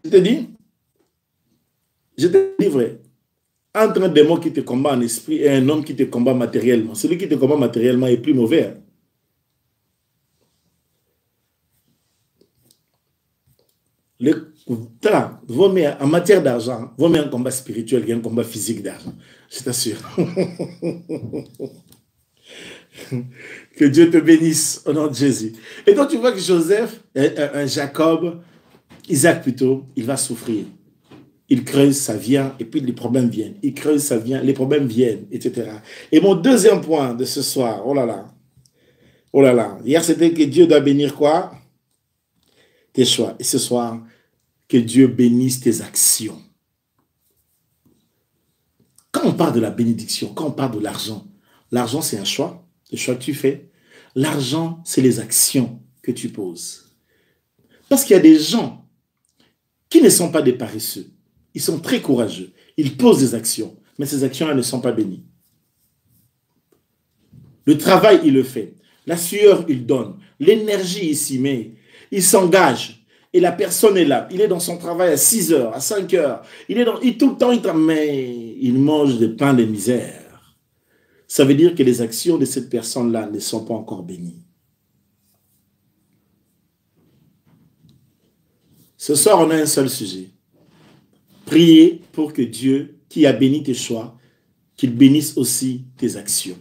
Je te dis? Je te dis vrai. Entre un démon qui te combat en esprit et un homme qui te combat matériellement. Celui qui te combat matériellement est plus mauvais. Hein? En matière d'argent, vaut mieux un combat spirituel qu'un combat physique d'argent. Je t'assure. Que Dieu te bénisse au nom de Jésus. Et donc tu vois que Joseph, Jacob, Isaac plutôt, il va souffrir. Il creuse, ça vient, et puis les problèmes viennent. Il creuse, ça vient, les problèmes viennent, etc. Et mon deuxième point de ce soir, oh là là, hier c'était que Dieu doit bénir quoi? Tes choix. Et ce soir, que Dieu bénisse tes actions. Quand on parle de la bénédiction, quand on parle de l'argent c'est un choix, le choix que tu fais. L'argent, c'est les actions que tu poses. Parce qu'il y a des gens qui ne sont pas des paresseux. Ils sont très courageux. Ils posent des actions, mais ces actions-là ne sont pas bénies. Le travail, il le fait. La sueur, il donne. L'énergie, il s'y met. Il s'engage. Et la personne est là. Il est dans son travail à 6 heures, à 5 heures. Tout le temps, mais il mange des pains de misère. Ça veut dire que les actions de cette personne-là ne sont pas encore bénies. Ce soir, on a un seul sujet. Priez pour que Dieu, qui a béni tes choix, qu'il bénisse aussi tes actions.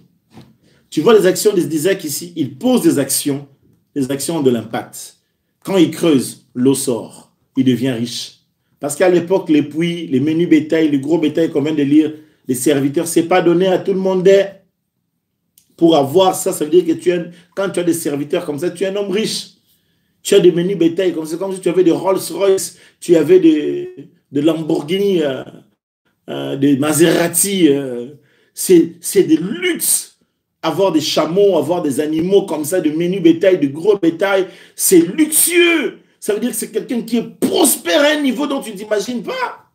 Tu vois les actions d'Isaac ici, il pose des actions ont de l'impact. Quand il creuse, l'eau sort, il devient riche. Parce qu'à l'époque, les puits, les menus bétail, les gros bétail qu'on vient de lire, les serviteurs, ce n'est pas donné à tout le monde. Pour avoir ça, ça veut dire que quand tu as des serviteurs comme ça, tu es un homme riche. Tu as des menus bétail comme ça, comme si tu avais des Rolls-Royce, tu avais des Lamborghini, des Maserati. C'est des luxes. Avoir des chameaux, avoir des animaux comme ça, de menus bétail, de gros bétail, c'est luxueux. Ça veut dire que c'est quelqu'un qui est prospère à un niveau dont tu ne t'imagines pas.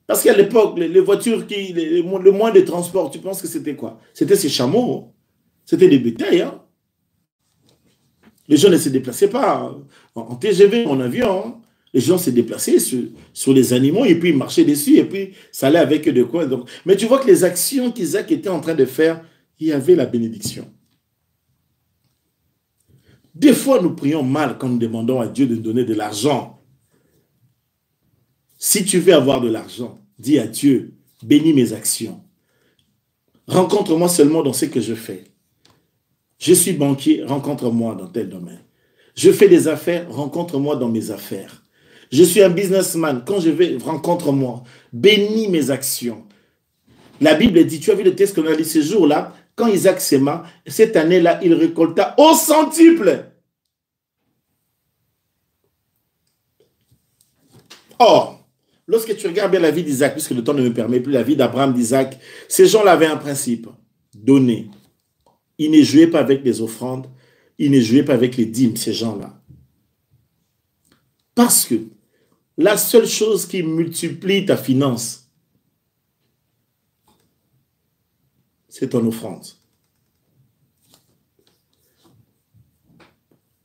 Parce qu'à l'époque, les voitures, le moyen de transport, tu penses que c'était quoi? C'était ces chameaux. C'était des bétails. Hein? Les gens ne se déplaçaient pas en TGV, en avion. Hein? Les gens se déplaçaient sur les animaux et puis ils marchaient dessus et puis ça allait avec eux de quoi. Donc. Mais tu vois que les actions qu'Isaac était en train de faire, il y avait la bénédiction. Des fois, nous prions mal quand nous demandons à Dieu de nous donner de l'argent. Si tu veux avoir de l'argent, dis à Dieu, bénis mes actions. Rencontre-moi seulement dans ce que je fais. Je suis banquier, rencontre-moi dans tel domaine. Je fais des affaires, rencontre-moi dans mes affaires. Je suis un businessman, quand je vais, rencontre-moi. Bénis mes actions. La Bible dit, tu as vu le texte qu'on a lu ce jour-là, quand Isaac s'aima, cette année-là, il récolta au centuple. Or, lorsque tu regardes bien la vie d'Isaac, puisque le temps ne me permet plus, la vie d'Abraham, d'Isaac, ces gens-là avaient un principe, donner. Ils ne jouaient pas avec les offrandes, ils ne jouaient pas avec les dîmes, ces gens-là. Parce que la seule chose qui multiplie ta finance, c'est ton offrande.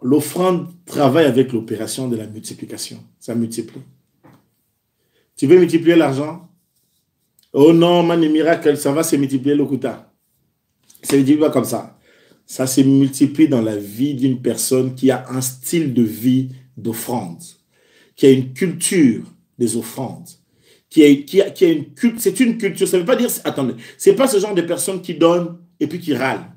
L'offrande travaille avec l'opération de la multiplication. Ça multiplie. Tu veux multiplier l'argent? Oh non, man, les miracles, ça va se multiplier le kuta. Ça ne dit pas comme ça. Ça se multiplie dans la vie d'une personne qui a un style de vie d'offrande, qui a une culture des offrandes, qui a une culture. C'est une culture. Ça ne veut pas dire, attendez, ce n'est pas ce genre de personnes qui donnent et puis qui râlent.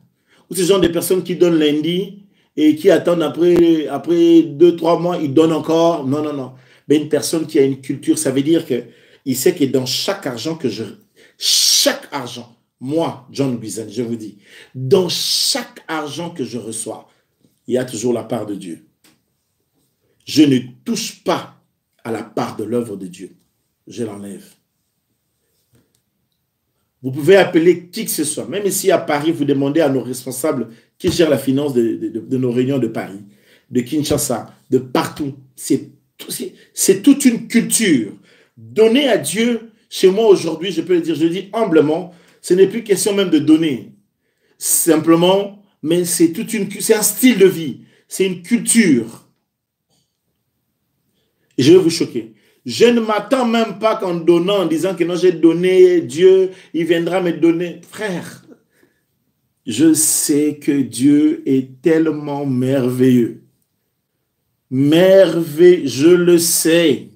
Ou ce genre de personnes qui donnent lundi et qui attendent après 2-3 mois, ils donnent encore. Non, non, non. Mais une personne qui a une culture, ça veut dire qu'il sait que dans chaque argent chaque argent, moi, John Bizan, je vous dis, dans chaque argent que je reçois, il y a toujours la part de Dieu. Je ne touche pas à la part de l'œuvre de Dieu. Je l'enlève. Vous pouvez appeler qui que ce soit, même ici à Paris, vous demandez à nos responsables qui gèrent la finance de nos réunions de Paris, de Kinshasa, de partout. C'est toute une culture. Donner à Dieu, chez moi aujourd'hui, je peux le dire, je le dis humblement, ce n'est plus question même de donner. Simplement, mais c'est un style de vie, c'est une culture. Et je vais vous choquer. Je ne m'attends même pas qu'en donnant, en disant que non, j'ai donné, Dieu, il viendra me donner. Frère, je sais que Dieu est tellement merveilleux. Merveilleux, je le sais.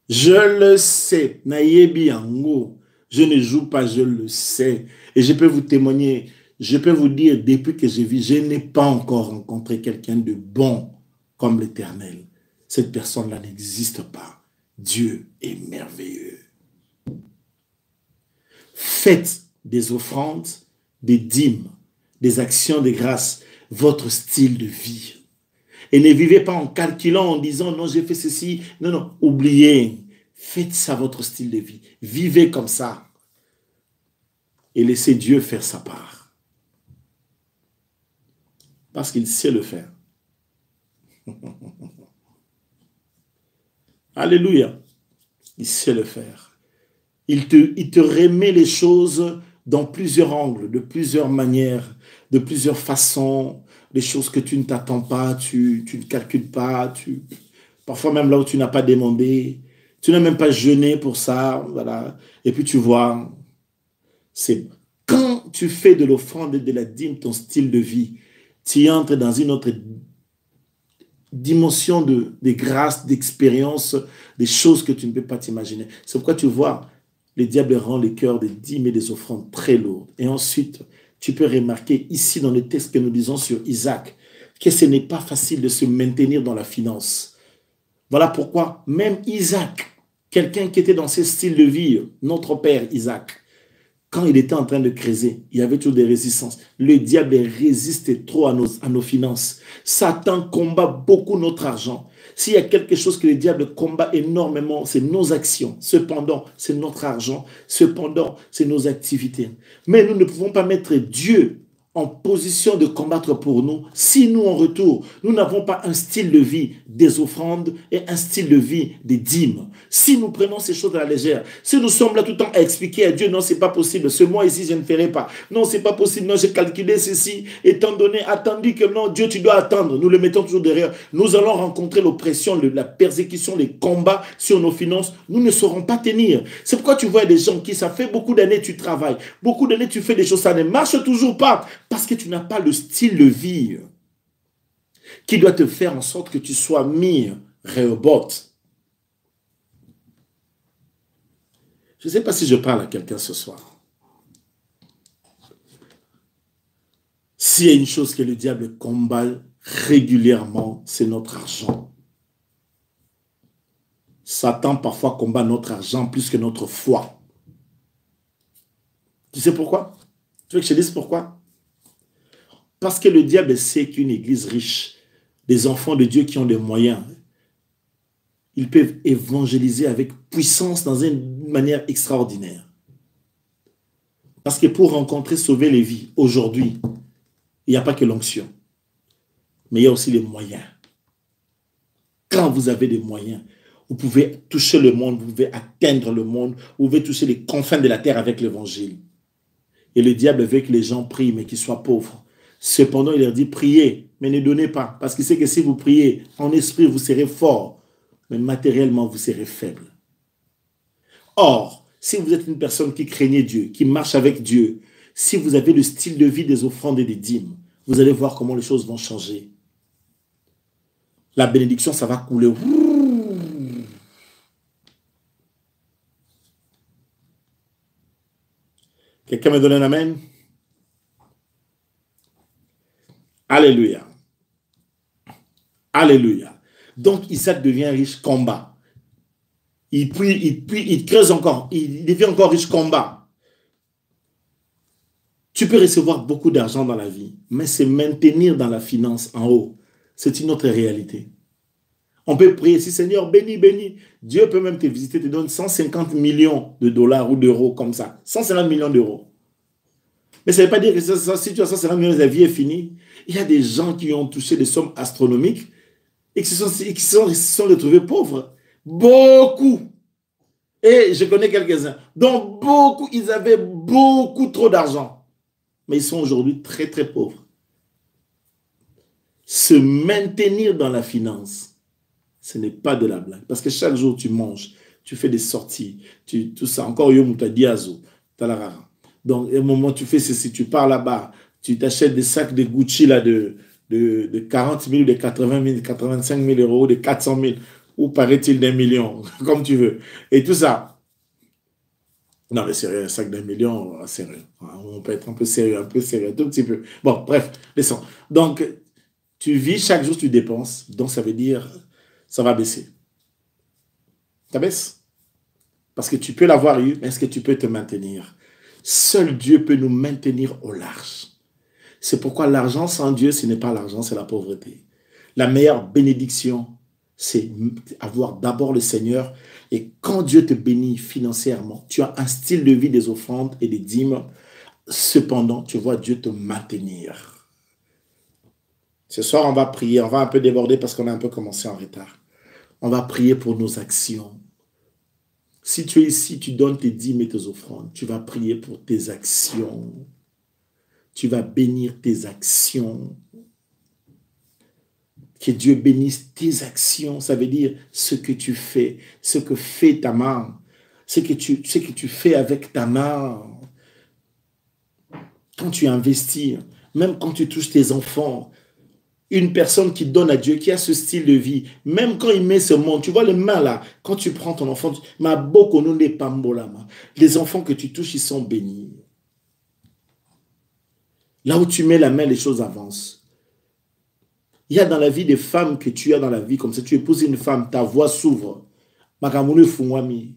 Je le sais. Nayebi Ango. Je ne joue pas, je le sais. Et je peux vous témoigner, je peux vous dire, depuis que je vis, je n'ai pas encore rencontré quelqu'un de bon comme l'Éternel. Cette personne-là n'existe pas. Dieu est merveilleux. Faites des offrandes, des dîmes, des actions de grâce, votre style de vie. Et ne vivez pas en calculant, en disant, non, j'ai fait ceci. Non, non, oubliez. Faites ça votre style de vie. Vivez comme ça. Et laissez Dieu faire sa part. Parce qu'il sait le faire. Alléluia. Il sait le faire. Il te remet les choses dans plusieurs angles, de plusieurs manières, de plusieurs façons, des choses que tu ne t'attends pas, tu ne calcules pas, parfois même là où tu n'as pas demandé, tu n'as même pas jeûné pour ça, voilà. Et puis tu vois, c'est quand tu fais de l'offrande et de la dîme ton style de vie, tu entres dans une autre dimension de grâce, d'expérience, des choses que tu ne peux pas t'imaginer. C'est pourquoi tu vois, le diable rend les cœurs des dîmes et des offrandes très lourdes. Et ensuite, tu peux remarquer ici dans le texte que nous lisons sur Isaac, que ce n'est pas facile de se maintenir dans la finance. Voilà pourquoi même Isaac, quelqu'un qui était dans ce style de vie, notre père Isaac, quand il était en train de creuser, il y avait toujours des résistances. Le diable résistait trop à nos finances. Satan combat beaucoup notre argent. S'il y a quelque chose que le diable combat énormément, c'est nos actions. Cependant, c'est notre argent. Cependant, c'est nos activités. Mais nous ne pouvons pas mettre Dieu en position de combattre pour nous si nous, en retour, nous n'avons pas un style de vie des offrandes et un style de vie des dîmes. Si nous prenons ces choses à la légère, si nous sommes là tout le temps à expliquer à Dieu, non, c'est pas possible, ce mois ici, je ne ferai pas. Non, c'est pas possible, non, j'ai calculé ceci, étant donné, attendu que non, Dieu, tu dois attendre. Nous le mettons toujours derrière. Nous allons rencontrer l'oppression, la persécution, les combats sur nos finances. Nous ne saurons pas tenir. C'est pourquoi tu vois des gens qui, ça fait beaucoup d'années tu travailles, beaucoup d'années tu fais des choses, ça ne marche toujours pas. Parce que tu n'as pas le style de vie qui doit te faire en sorte que tu sois mis Rehoboth. Je ne sais pas si je parle à quelqu'un ce soir. S'il y a une chose que le diable combat régulièrement, c'est notre argent. Satan parfois combat notre argent plus que notre foi. Tu sais pourquoi? Tu veux que je te dise pourquoi? Parce que le diable sait qu'une église riche, des enfants de Dieu qui ont des moyens, ils peuvent évangéliser avec puissance dans une manière extraordinaire. Parce que pour rencontrer, sauver les vies, aujourd'hui, il n'y a pas que l'onction, mais il y a aussi les moyens. Quand vous avez des moyens, vous pouvez toucher le monde, vous pouvez atteindre le monde, vous pouvez toucher les confins de la terre avec l'évangile. Et le diable veut que les gens prient, mais qu'ils soient pauvres. Cependant, il leur dit, priez, mais ne donnez pas. Parce qu'il sait que si vous priez, en esprit, vous serez fort. Mais matériellement, vous serez faible. Or, si vous êtes une personne qui craignait Dieu, qui marche avec Dieu, si vous avez le style de vie des offrandes et des dîmes, vous allez voir comment les choses vont changer. La bénédiction, ça va couler. Quelqu'un me donne un amen? Alléluia. Alléluia. Donc Isaac devient riche combat. Il prie, il creuse encore. Il devient encore riche combat. Tu peux recevoir beaucoup d'argent dans la vie, mais se maintenir dans la finance en haut, c'est une autre réalité. On peut prier, si Seigneur, bénis, bénis. Dieu peut même te visiter, te donne 150 millions de dollars ou d'euros comme ça. 150 millions d'euros. Mais ça ne veut pas dire que si tu as 150 millions, la vie est finie. Il y a des gens qui ont touché des sommes astronomiques et qui se sont retrouvés pauvres. Beaucoup. Et je connais quelques-uns. Donc, beaucoup, ils avaient beaucoup trop d'argent. Mais ils sont aujourd'hui très, très pauvres. Se maintenir dans la finance, ce n'est pas de la blague. Parce que chaque jour, tu manges, tu fais des sorties, tout ça. Encore, tu as diazo, tu as la rara. Donc, à un moment, tu fais ceci, tu pars là-bas, tu t'achètes des sacs de Gucci là, de 40 000, de 80 000, de 85 000 euros, de 400 000, ou paraît-il d'1 million, comme tu veux. Et tout ça. Non, mais sérieux, un sac d'1 million, sérieux. On peut être un peu sérieux, un tout petit peu. Bon, bref, laissons. Donc, tu vis, chaque jour, tu dépenses. Donc, ça veut dire, ça va baisser. Ça baisse. Parce que tu peux l'avoir eu, mais est-ce que tu peux te maintenir? Seul Dieu peut nous maintenir au large. C'est pourquoi l'argent sans Dieu, ce n'est pas l'argent, c'est la pauvreté. La meilleure bénédiction, c'est avoir d'abord le Seigneur. Et quand Dieu te bénit financièrement, tu as un style de vie des offrandes et des dîmes. Cependant, tu vois Dieu te maintenir. Ce soir, on va prier. On va un peu déborder parce qu'on a un peu commencé en retard. On va prier pour nos actions. Si tu es ici, tu donnes tes dîmes et tes offrandes. Tu vas prier pour tes actions. Tu vas bénir tes actions. Que Dieu bénisse tes actions. Ça veut dire ce que tu fais, ce que fait ta main, ce que tu fais avec ta main. Quand tu investis, même quand tu touches tes enfants, une personne qui donne à Dieu, qui a ce style de vie, même quand il met ce monde, tu vois les mains là, quand tu prends ton enfant, les enfants que tu touches, ils sont bénis. Là où tu mets la main, les choses avancent. Il y a dans la vie des femmes que tu as dans la vie, comme ça, tu épouses une femme, ta voix s'ouvre. Makamune Fungwami.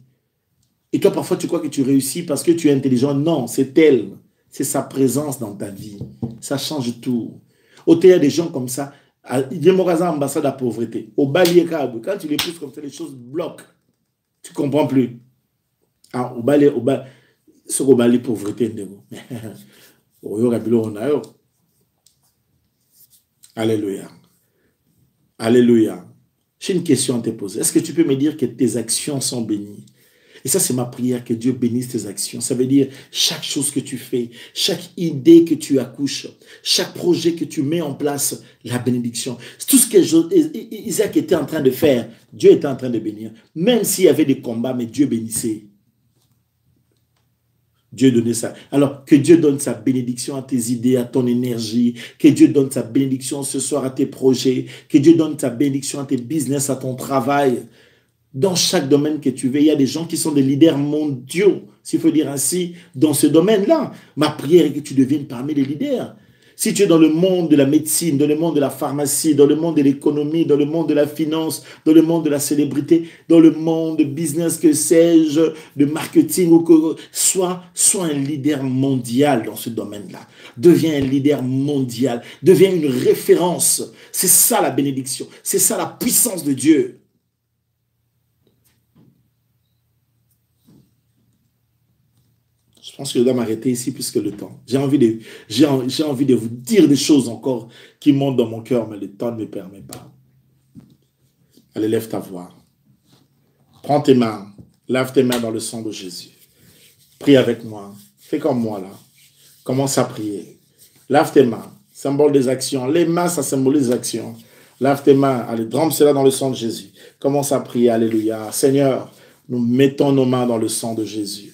Et toi, parfois, tu crois que tu réussis parce que tu es intelligent. Non, c'est elle. C'est sa présence dans ta vie. Ça change tout. Au il y a des gens comme ça. Il y a un ambassade de la pauvreté. Au Bali, quand tu les pousses comme ça, les choses bloquent. Tu ne comprends plus. Ah, au Bali, c'est au Bali, pauvreté. Alléluia. Alléluia. J'ai une question à te poser. Est-ce que tu peux me dire que tes actions sont bénies? Et ça, c'est ma prière, que Dieu bénisse tes actions. Ça veut dire chaque chose que tu fais, chaque idée que tu accouches, chaque projet que tu mets en place, la bénédiction. Tout ce que Isaac était en train de faire, Dieu était en train de bénir. Même s'il y avait des combats, mais Dieu bénissait. Dieu donnait ça. Alors, que Dieu donne sa bénédiction à tes idées, à ton énergie, que Dieu donne sa bénédiction ce soir à tes projets, que Dieu donne sa bénédiction à tes business, à ton travail. Dans chaque domaine que tu veux, il y a des gens qui sont des leaders mondiaux, s'il faut dire ainsi, dans ce domaine-là. Ma prière est que tu deviennes parmi les leaders. Si tu es dans le monde de la médecine, dans le monde de la pharmacie, dans le monde de l'économie, dans le monde de la finance, dans le monde de la célébrité, dans le monde de business, que sais-je, de marketing, ou que sois un leader mondial dans ce domaine-là. Deviens un leader mondial. Deviens une référence. C'est ça la bénédiction. C'est ça la puissance de Dieu. Je pense que je dois m'arrêter ici puisque le temps. J'ai envie de vous dire des choses encore qui montent dans mon cœur, mais le temps ne me permet pas. Allez, lève ta voix. Prends tes mains. Lave tes mains dans le sang de Jésus. Prie avec moi. Fais comme moi là. Commence à prier. Lave tes mains. Symbole des actions. Les mains, ça symbolise les actions. Lave tes mains. Allez, trempe cela dans le sang de Jésus. Commence à prier. Alléluia. Seigneur, nous mettons nos mains dans le sang de Jésus.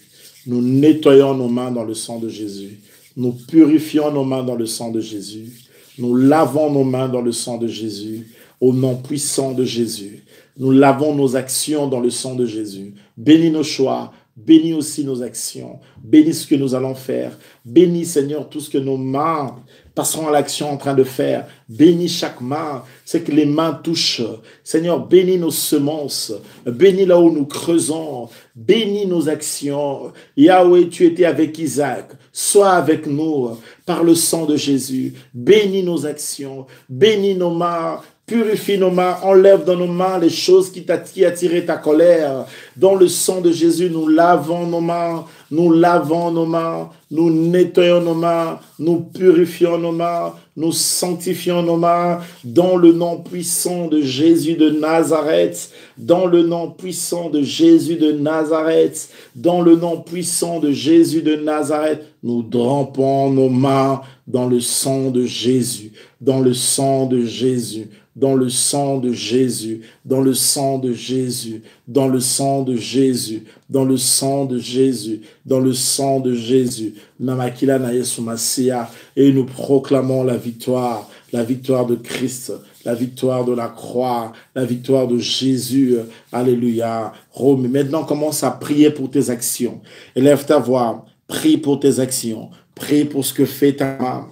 Nous nettoyons nos mains dans le sang de Jésus. Nous purifions nos mains dans le sang de Jésus. Nous lavons nos mains dans le sang de Jésus. Au nom puissant de Jésus. Nous lavons nos actions dans le sang de Jésus. Bénis nos choix. Bénis aussi nos actions. Bénis ce que nous allons faire. Bénis, Seigneur, tout ce que nos mains passeront à l'action en train de faire. Bénis chaque main, c'est que les mains touchent. Seigneur, bénis nos semences. Bénis là où nous creusons. Bénis nos actions. Yahweh, tu étais avec Isaac. Sois avec nous par le sang de Jésus. Bénis nos actions. Bénis nos mains. Purifie nos mains, enlève dans nos mains les choses qui attiraient ta colère. Dans le sang de Jésus, nous lavons nos mains, nous lavons nos mains, nous nettoyons nos mains, nous purifions nos mains, nous sanctifions nos mains. Dans le nom puissant de Jésus de Nazareth, dans le nom puissant de Jésus de Nazareth, dans le nom puissant de Jésus de Nazareth, nous trempons nos mains dans le sang de Jésus, dans le sang de Jésus. Dans le sang de Jésus, dans le sang de Jésus, dans le sang de Jésus, dans le sang de Jésus, dans le sang de Jésus. Namakila na Yesu Masia, et nous proclamons la victoire de Christ, la victoire de la croix, la victoire de Jésus. Alléluia. Rome. Maintenant, commence à prier pour tes actions. Élève ta voix, prie pour tes actions, prie pour ce que fait ta main.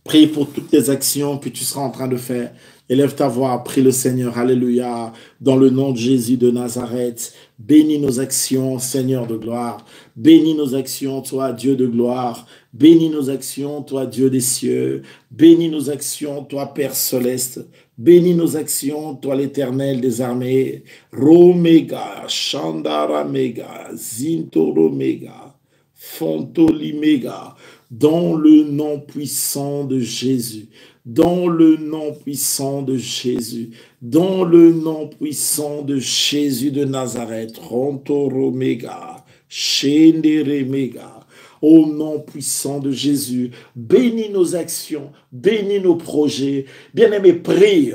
Prie pour toutes tes actions que tu seras en train de faire. Élève ta voix, prie le Seigneur. Alléluia. Dans le nom de Jésus de Nazareth, bénis nos actions, Seigneur de gloire. Bénis nos actions, toi, Dieu de gloire. Bénis nos actions, toi, Dieu des cieux. Bénis nos actions, toi, Père céleste. Bénis nos actions, toi, l'Éternel des armées. Romega, Shandaramega, Zintoromega, Fontolimega. Dans le nom puissant de Jésus, dans le nom puissant de Jésus, dans le nom puissant de Jésus de Nazareth, Rontoromega, Shenderemega, au nom puissant de Jésus, bénis nos actions, bénis nos projets, bien-aimés, prie.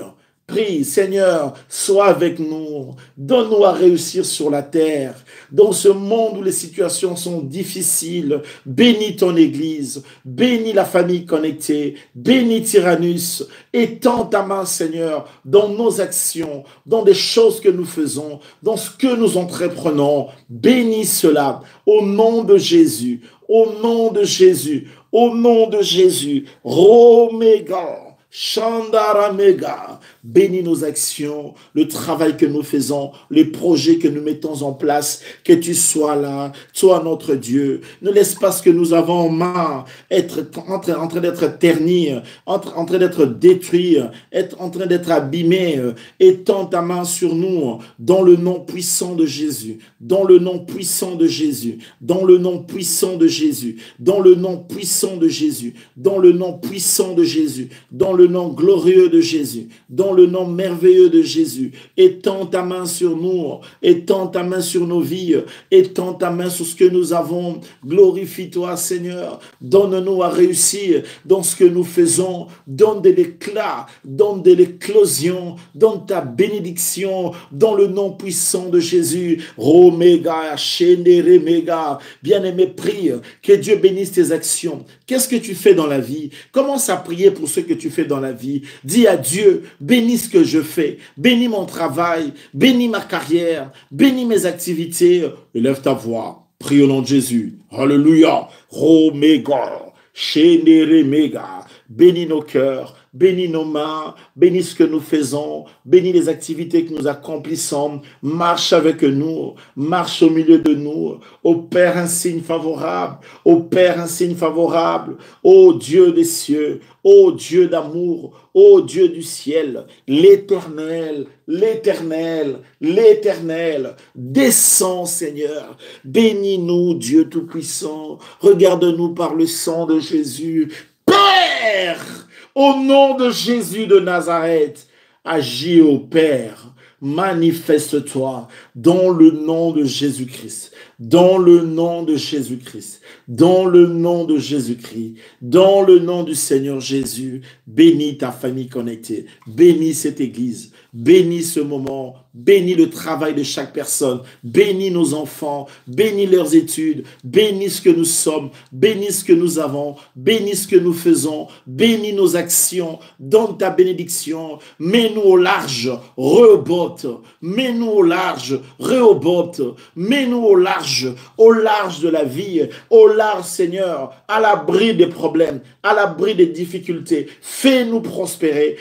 Prie, Seigneur, sois avec nous, donne-nous à réussir sur la terre. Dans ce monde où les situations sont difficiles, bénis ton Église, bénis la famille connectée, bénis Tyrannus, étends ta main, Seigneur, dans nos actions, dans des choses que nous faisons, dans ce que nous entreprenons. Bénis cela au nom de Jésus, au nom de Jésus, au nom de Jésus. Roméga. Shandaramega. Bénis nos actions, le travail que nous faisons, les projets que nous mettons en place. Que tu sois là, toi notre Dieu. Ne laisse pas ce que nous avons en main être en train d'être terni, en train d'être détruit, être en train d'être abîmé. Étends ta main sur nous dans le nom puissant de Jésus. Dans le nom puissant de Jésus. Dans le nom puissant de Jésus. Dans le nom puissant de Jésus. Dans le nom puissant de Jésus. Dans le nom glorieux de Jésus, dans le nom merveilleux de Jésus. Étends ta main sur nous, étends ta main sur nos vies, étends ta main sur ce que nous avons. Glorifie-toi, Seigneur. Donne-nous à réussir dans ce que nous faisons. Donne de l'éclat, donne de l'éclosion, donne ta bénédiction dans le nom puissant de Jésus. Roméga, Chénéré, Méga. Bien-aimé, prie que Dieu bénisse tes actions. Qu'est-ce que tu fais dans la vie? Commence à prier pour ce que tu fais dans la vie. Dis à Dieu, bénis ce que je fais, bénis mon travail, bénis ma carrière, bénis mes activités. Élève ta voix, prie au nom de Jésus. Alléluia. Roméga, Chénéré, Méga. Bénis nos cœurs, bénis nos mains, bénis ce que nous faisons, bénis les activités que nous accomplissons. Marche avec nous, marche au milieu de nous. Opère un signe favorable, opère un signe favorable. Ô Dieu des cieux, ô Dieu d'amour, ô Dieu du ciel, l'Éternel, l'Éternel, l'Éternel, descends Seigneur, bénis-nous Dieu Tout-Puissant, regarde-nous par le sang de Jésus. Père, au nom de Jésus de Nazareth, agis au Père, manifeste-toi dans le nom de Jésus-Christ, dans le nom de Jésus-Christ, dans le nom de Jésus-Christ, dans le nom du Seigneur Jésus. Bénis ta famille connectée, bénis cette église, bénis ce moment, bénis le travail de chaque personne, bénis nos enfants, bénis leurs études, bénis ce que nous sommes, bénis ce que nous avons, bénis ce que nous faisons, bénis nos actions, donne ta bénédiction, mets-nous au large, Rehoboth, mets-nous au large, Rehoboth, mets-nous au large de la vie, au large Seigneur, à l'abri des problèmes, à l'abri des difficultés. Fais-nous prospérer,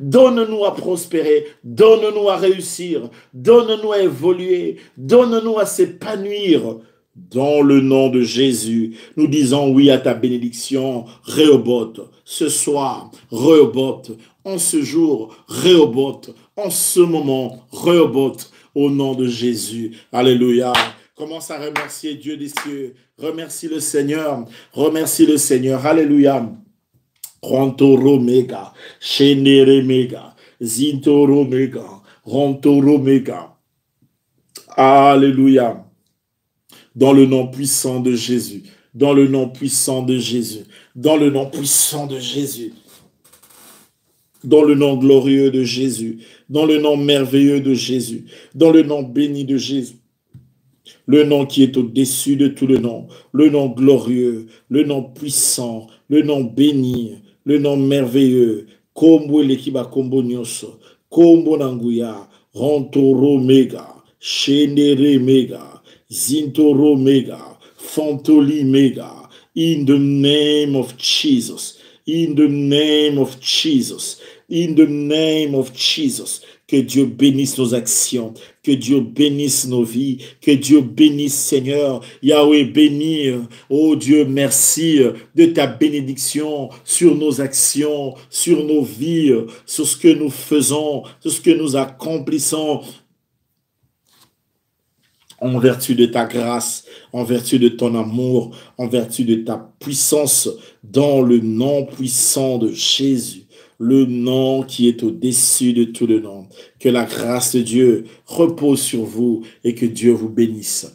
donne-nous à prospérer, donne-nous à réussir, donne-nous à évoluer, donne-nous à s'épanouir. Dans le nom de Jésus, nous disons oui à ta bénédiction, Rehoboth, ce soir, Rehoboth, en ce jour, Rehoboth, en ce moment, Rehoboth, au nom de Jésus. Alléluia. Commence à remercier Dieu des cieux. Remercie le Seigneur. Remercie le Seigneur. Alléluia. Rontoro mega, Chénéré mega, Zintoro mega, Rontoro mega. Alléluia. Dans le nom puissant de Jésus. Dans le nom puissant de Jésus. Dans le nom puissant de Jésus. Dans le nom glorieux de Jésus. Dans le nom merveilleux de Jésus. Dans le nom béni de Jésus. Le nom qui est au-dessus de tout le nom. Le nom glorieux. Le nom puissant. Le nom béni. Le nom merveilleux. Kombo lekiba kombo nyoso. Kombo nanguya. Rontoro mega. Chénéré mega. Zintoro mega. Fantoli mega. In the name of Jesus. In the name of Jesus. In the name of Jesus. Que Dieu bénisse nos actions, que Dieu bénisse nos vies, que Dieu bénisse Seigneur. Yahweh bénis, oh Dieu, merci de ta bénédiction sur nos actions, sur nos vies, sur ce que nous faisons, sur ce que nous accomplissons. En vertu de ta grâce, en vertu de ton amour, en vertu de ta puissance, dans le nom puissant de Jésus. Le nom qui est au-dessus de tout le nom. Que la grâce de Dieu repose sur vous et que Dieu vous bénisse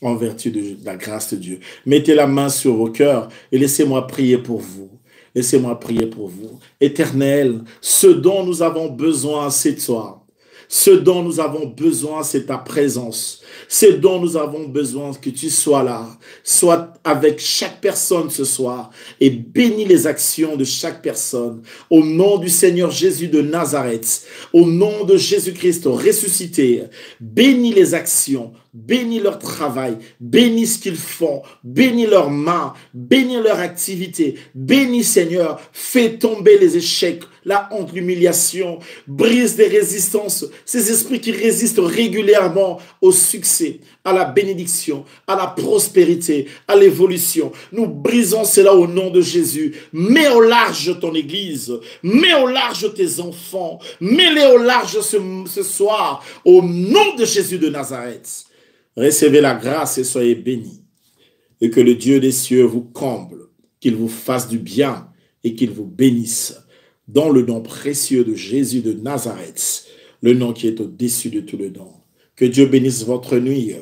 en vertu de la grâce de Dieu. Mettez la main sur vos cœurs et laissez-moi prier pour vous. Laissez-moi prier pour vous. Éternel, ce dont nous avons besoin, c'est toi. Ce dont nous avons besoin, c'est ta présence. Ce dont nous avons besoin, que tu sois là. Sois avec chaque personne ce soir et bénis les actions de chaque personne. Au nom du Seigneur Jésus de Nazareth, au nom de Jésus-Christ ressuscité, bénis les actions bénis leur travail, bénis ce qu'ils font, bénis leurs mains, bénis leur activité, bénis Seigneur, fais tomber les échecs, la honte, l'humiliation, brise des résistances, ces esprits qui résistent régulièrement au succès, à la bénédiction, à la prospérité, à l'évolution. Nous brisons cela au nom de Jésus. Mets au large ton église, mets au large tes enfants, mets-les au large ce soir, au nom de Jésus de Nazareth. Recevez la grâce et soyez bénis. Et que le Dieu des cieux vous comble, qu'il vous fasse du bien et qu'il vous bénisse. Dans le nom précieux de Jésus de Nazareth, le nom qui est au-dessus de tout le nom. Que Dieu bénisse votre nuit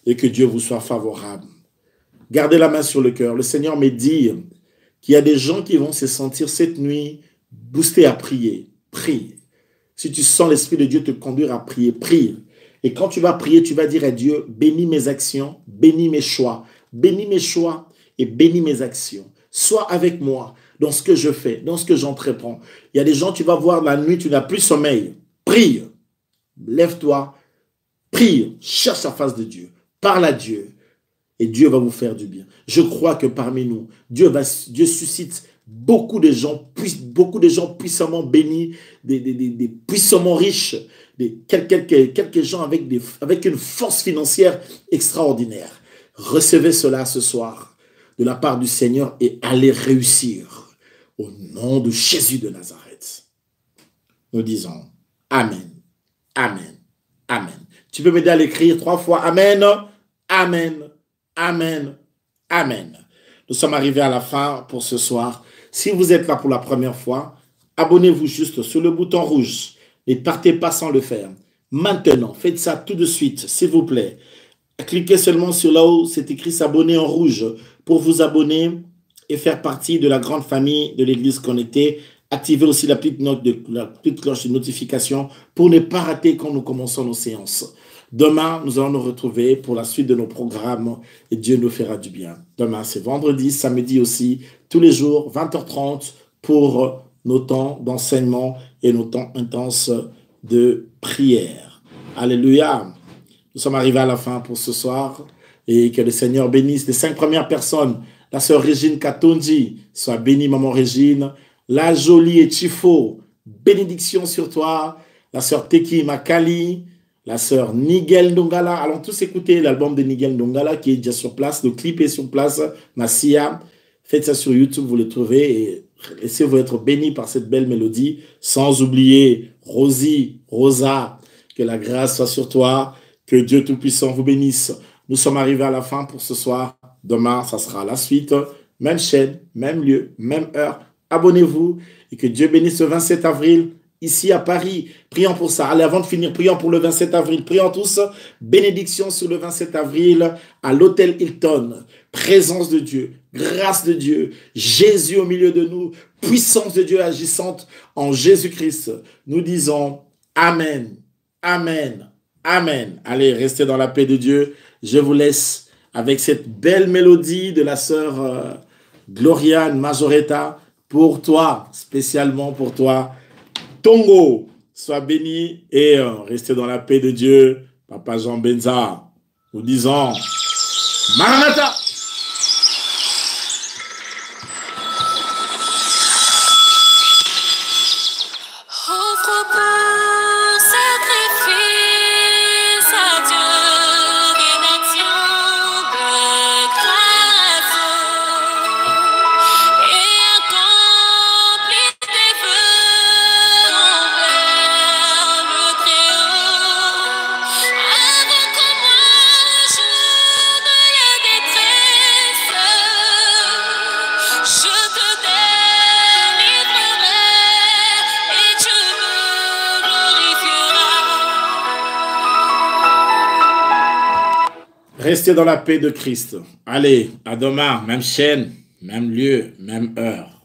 et que Dieu vous soit favorable. Gardez la main sur le cœur. Le Seigneur me dit qu'il y a des gens qui vont se sentir cette nuit boostés à prier. Prie. Si tu sens l'Esprit de Dieu te conduire à prier, prie. Et quand tu vas prier, tu vas dire à Dieu, bénis mes actions, bénis mes choix et bénis mes actions. Sois avec moi dans ce que je fais, dans ce que j'entreprends. Il y a des gens, tu vas voir la nuit, tu n'as plus sommeil. Prie. Lève-toi. Prie. Cherche la face de Dieu. Parle à Dieu. Et Dieu va vous faire du bien. Je crois que parmi nous, Dieu suscite beaucoup de gens puissamment bénis, des puissamment riches, quelques gens avec une force financière extraordinaire. Recevez cela ce soir de la part du Seigneur et allez réussir au nom de Jésus de Nazareth. Nous disons Amen, Amen, Amen. Tu peux m'aider à l'écrire 3 fois Amen, Amen, Amen, Amen. Nous sommes arrivés à la fin pour ce soir. Si vous êtes là pour la première fois, abonnez-vous juste sur le bouton rouge. Ne partez pas sans le faire. Maintenant, faites ça tout de suite, s'il vous plaît. Cliquez seulement sur là où c'est écrit s'abonner en rouge pour vous abonner et faire partie de la grande famille de l'Église connectée. Activez aussi la petite cloche de notification pour ne pas rater quand nous commençons nos séances. Demain, nous allons nous retrouver pour la suite de nos programmes et Dieu nous fera du bien. Demain, c'est vendredi, samedi aussi, tous les jours, 20h30 pour nos temps d'enseignement et nos temps intenses de prière. Alléluia. Nous sommes arrivés à la fin pour ce soir et que le Seigneur bénisse les 5 premières personnes. La sœur Régine Katonji, soit bénie, maman Régine. La Jolie et Chifo, bénédiction sur toi. La sœur Teki Makali, la sœur Nigel Ndongala. Allons tous écouter l'album de Nigel Ndongala qui est déjà sur place. Le clip est sur place. Massia. Faites ça sur YouTube, vous le trouvez et laissez-vous être bénis par cette belle mélodie. Sans oublier Rosie, Rosa, que la grâce soit sur toi. Que Dieu Tout-Puissant vous bénisse. Nous sommes arrivés à la fin pour ce soir. Demain, ça sera la suite. Même chaîne, même lieu, même heure. Abonnez-vous et que Dieu bénisse le 27 avril ici à Paris. Prions pour ça. Allez, avant de finir, prions pour le 27 avril. Prions tous. Bénédiction sur le 27 avril à l'hôtel Hilton. Présence de Dieu, grâce de Dieu, Jésus au milieu de nous, puissance de Dieu agissante en Jésus-Christ. Nous disons Amen, Amen, Amen. Allez, restez dans la paix de Dieu. Je vous laisse avec cette belle mélodie de la sœur Gloriane Majoretta. Pour toi, spécialement pour toi, Tongo, sois béni et restez dans la paix de Dieu. Papa Jean Benza, nous disons Maranatha. Restez dans la paix de Christ. Allez, à demain, même chaîne, même lieu, même heure.